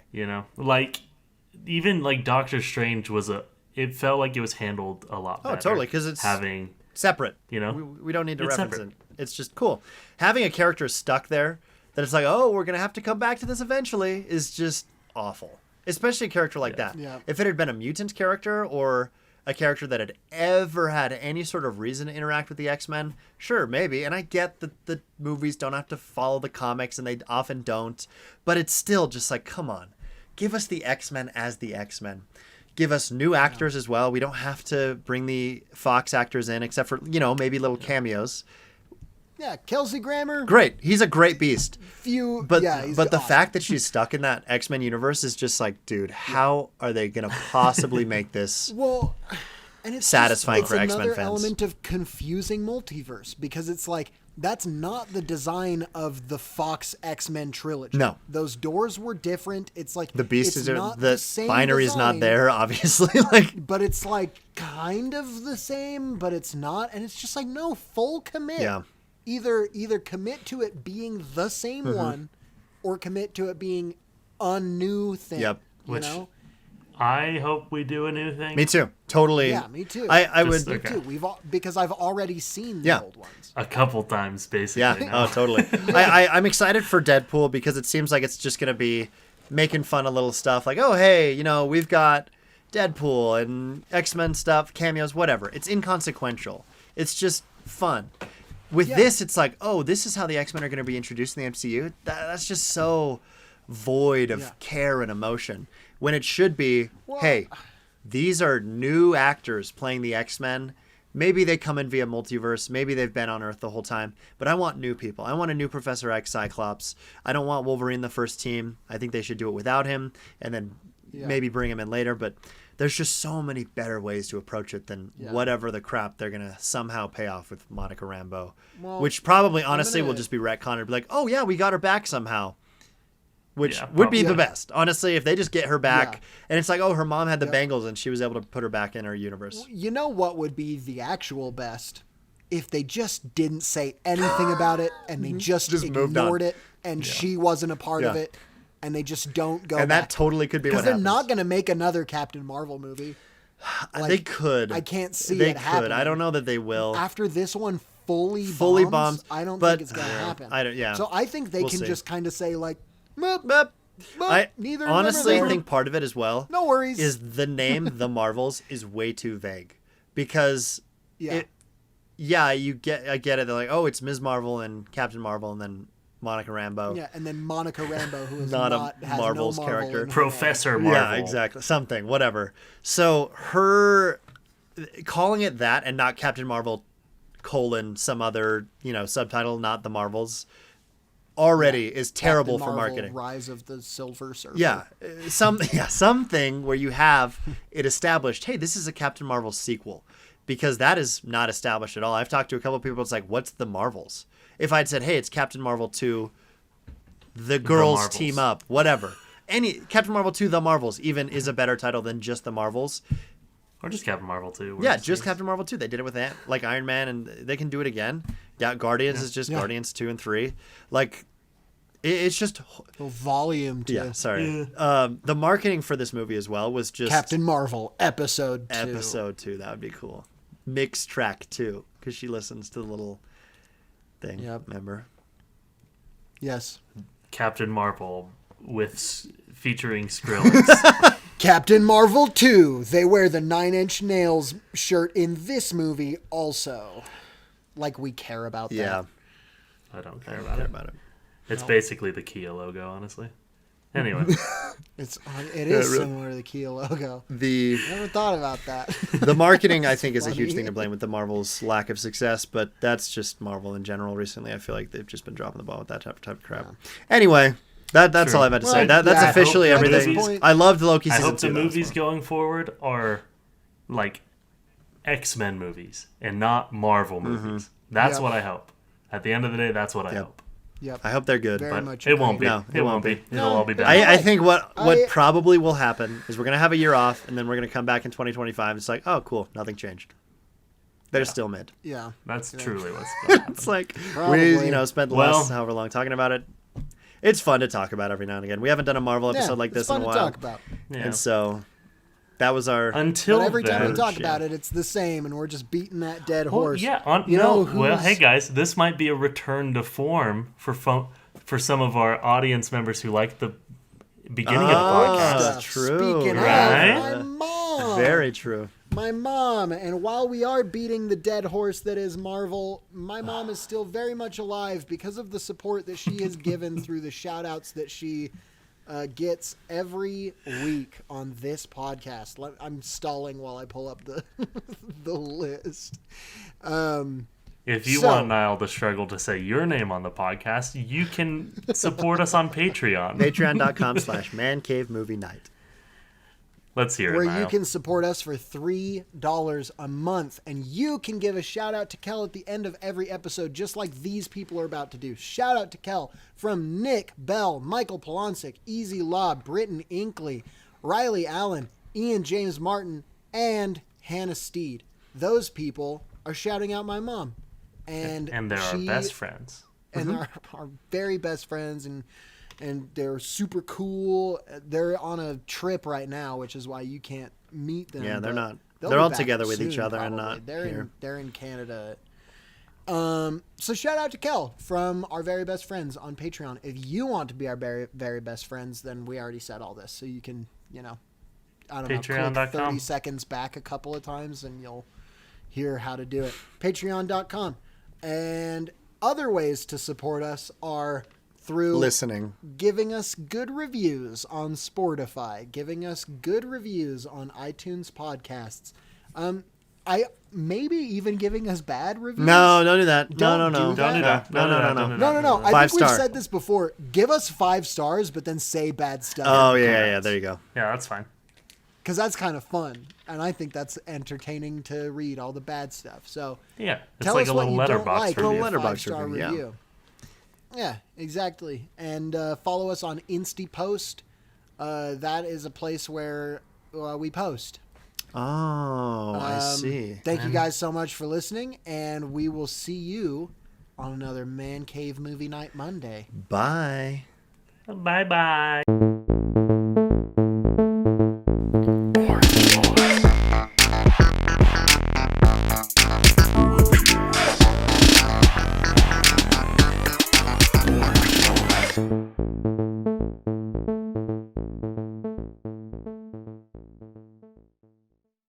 Like even like Doctor Strange it felt like it was handled a lot better. totally, 'cause it's- having Separate. You know? we don't need to It's reference separate. it. It's just cool. Having a character stuck there that it's like, oh, we're gonna have to come back to this eventually is just awful. Especially a character like that. Yeah. If it had been a mutant character or a character that had ever had any sort of reason to interact with the X-Men, sure, maybe. And I get that the movies don't have to follow the comics, and they often don't. But it's still just like, come on, give us the X-Men as the X-Men. Give us new actors as well. We don't have to bring the Fox actors in, except for, maybe little cameos. Yeah, Kelsey Grammer. Great. He's a great beast. But he's but the awesome. fact that she's stuck in that X-Men universe is just like, dude, how are they going to possibly make this? Well, and it's Satisfying just, for it's X-Men another fans. element of confusing multiverse because it's like that's not the design of the Fox X-Men trilogy. No. Those doors were different. It's like The beast it's is not the same binary is not design, there, obviously. Like, but it's like kind of the same, but it's not, and it's just like no full commit. Yeah. Either commit to it being the same Mm-hmm. one, or commit to it being a new thing. Yep. You know? I hope we do a new thing. me too. Totally. Yeah, me too. I Just would. okay. Too. Because I've already seen the Yeah. old ones. A couple times, basically. Yeah. now. Oh, totally. I'm excited for Deadpool because it seems like it's just gonna be making fun of little stuff like, oh hey, we've got Deadpool and X-Men stuff, cameos, whatever. It's inconsequential. It's just fun. With Yeah. this, it's like, oh, this is how the X-Men are going to be introduced in the MCU. That's just so void of Yeah. care and emotion. When it should be, Well- hey, these are new actors playing the X-Men. Maybe they come in via multiverse. Maybe they've been on Earth the whole time. But I want new people. I want a new Professor X Cyclops. I don't want Wolverine the first team. I think they should do it without him and then Yeah. maybe bring him in later. But there's just so many better ways to approach it than Yeah. whatever the crap they're going to somehow pay off with Monica Rambeau. Well, which probably, honestly, gonna- will just be retconned and be like, oh, yeah, we got her back somehow. which Yeah, would be probably. the best. Honestly, if they just get her back, Yeah. and it's like, oh, her mom had the Yep. bangles, and she was able to put her back in her universe. You know what would be the actual best? If they just didn't say anything about it and they just moved on. ignored it and she wasn't a part of Yeah. it and they just don't go And back. that totally could be what Because they're happens. not going to make another Captain Marvel movie. They could. I can't see They it could. happening. I don't know that they will. After this one fully bombs, I don't but- think it's going to Yeah, happen. I don't- yeah. So I think they We'll can see. just kind of say like, "Meh, But I neither honestly never there. think part of it as well No worries. is the name The Marvels is way too vague. Because Yeah. I get it. They're like, oh, it's Ms. Marvel and Captain Marvel and then Monica Rambeau. Yeah, and then Monica Rambeau, who is Not a has Marvel's no Marvel character. in her Professor name. Marvel. Yeah, exactly. Something, whatever. So her calling it that and not Captain Marvel : some other, subtitle, not The Marvels, already is terrible Captain for Marvel, marketing. Rise of the Silver Surfer. Yeah, something where you have it established. Hey, this is a Captain Marvel sequel, because that is not established at all. I've talked to a couple of people. It's like, what's the Marvels? If I'd said, hey, it's Captain Marvel 2, the girls Marvels. team up, whatever. Any Captain Marvel 2, the Marvels, even is a better title than just the Marvels. Or just Captain Marvel too. Yeah, just Captain Marvel 2. They did it with Iron Man, and they can do it again. Yeah, Guardians is just Yeah. Guardians 2 and 3. Like, it's just The volume to yeah. Sorry. The marketing for this movie as well was just Captain Marvel Episode 2. Episode 2. That would be cool. Mix track 2, because she listens to the little thing. Yep. Remember? Yes. Captain Marvel featuring Skrillex. Captain Marvel 2. They wear the 9-inch nails shirt in this movie also. Like we care about that. Yeah. I don't I care don't about care it. about it. It's basically the Kia logo, honestly. Anyway, It is really. similar to the Kia logo. The Never thought about that. the marketing, I think, is a huge funny. thing to blame with the Marvel's lack of success, but that's just Marvel in general recently. I feel like they've just been dropping the ball with that type of crap. Anyway, that's True. all I've had to say. Well, That's yeah, I officially hope the everything. movies- I loved Loki I season hope 2. the though, movies so. going forward are like X-Men movies and not Marvel movies. That's Yep. what I hope. At the end of the day, that's what I Yep. hope. Yep. I hope they're good. Very But much It won't be. agree. No, it won't be. It'll No, all be done. I think what I- probably will happen is we're gonna have a year off, and then we're gonna come back in 2025. It's like, oh, cool, nothing changed. They're still mid. Yeah. That's truly what's going to happen. It's like Probably. we spent the Well- last however long talking about it. It's fun to talk about every now and again. We haven't done a Marvel episode Yeah, like it's this fun in a to while, talk about. Yeah. and so that was our. Until But every time then, we talk yeah. about it, it's the same, and we're just beating that dead Well, horse. yeah. You know Well, who's- hey guys, this might be a return to form for some of our audience members who like the beginning of the podcast. That's true. Speaking Right? of, my mom. Very true. My mom. And while we are beating the dead horse that is Marvel, my mom is still very much alive because of the support that she has given through the shout outs that she gets every week on this podcast. I'm stalling while I pull up the the list. If you So- want Niall to struggle to say your name on the podcast, you can support us on Patreon. Patreon.com/mancavemovie-night. Let's hear it, Where Niall. you can support us for $3 a month, and you can give a shout out to Kel at the end of every episode, just like these people are about to do. Shout out to Kel from Nick Bell, Michael Polonsic, Easy Law, Britton Inkley, Riley Allen, Ian James Martin, and Hannah Steed. Those people are shouting out my mom, and they're our she- best friends. and our very best friends, and they're super cool. They're on a trip right now, which is why you can't meet them. Yeah, they're but not. they'll They're be all back together with soon, each other and probably. not They're here. they're in Canada. So shout out to Kel from our very best friends on Patreon. If you want to be our very, very best friends, then we already said all this, so you can, I don't know, click Patreon.com. 30 seconds back a couple of times and you'll hear how to do it. Patreon.com. And other ways to support us are through Listening. giving us good reviews on Spotify, giving us good reviews on iTunes podcasts. I maybe even giving us bad reviews. No, don't do that. No. Don't do Don't do that. No. No. I Five think we've star. said this before. Give us 5 stars, but then say bad stuff. Oh yeah. There you go. Yeah, that's fine. Because that's kind of fun. And I think that's entertaining to read all the bad stuff. So Yeah, it's tell like us a what little you don't letterbox like. review. Leave a Letterbox 5-star review, yeah. review. Yeah, exactly. And follow us on InstyPost. That is a place where we post. Oh, I see. Thank you guys so much for listening, and we will see you on another Man Cave Movie Night Monday. Bye. Bye bye.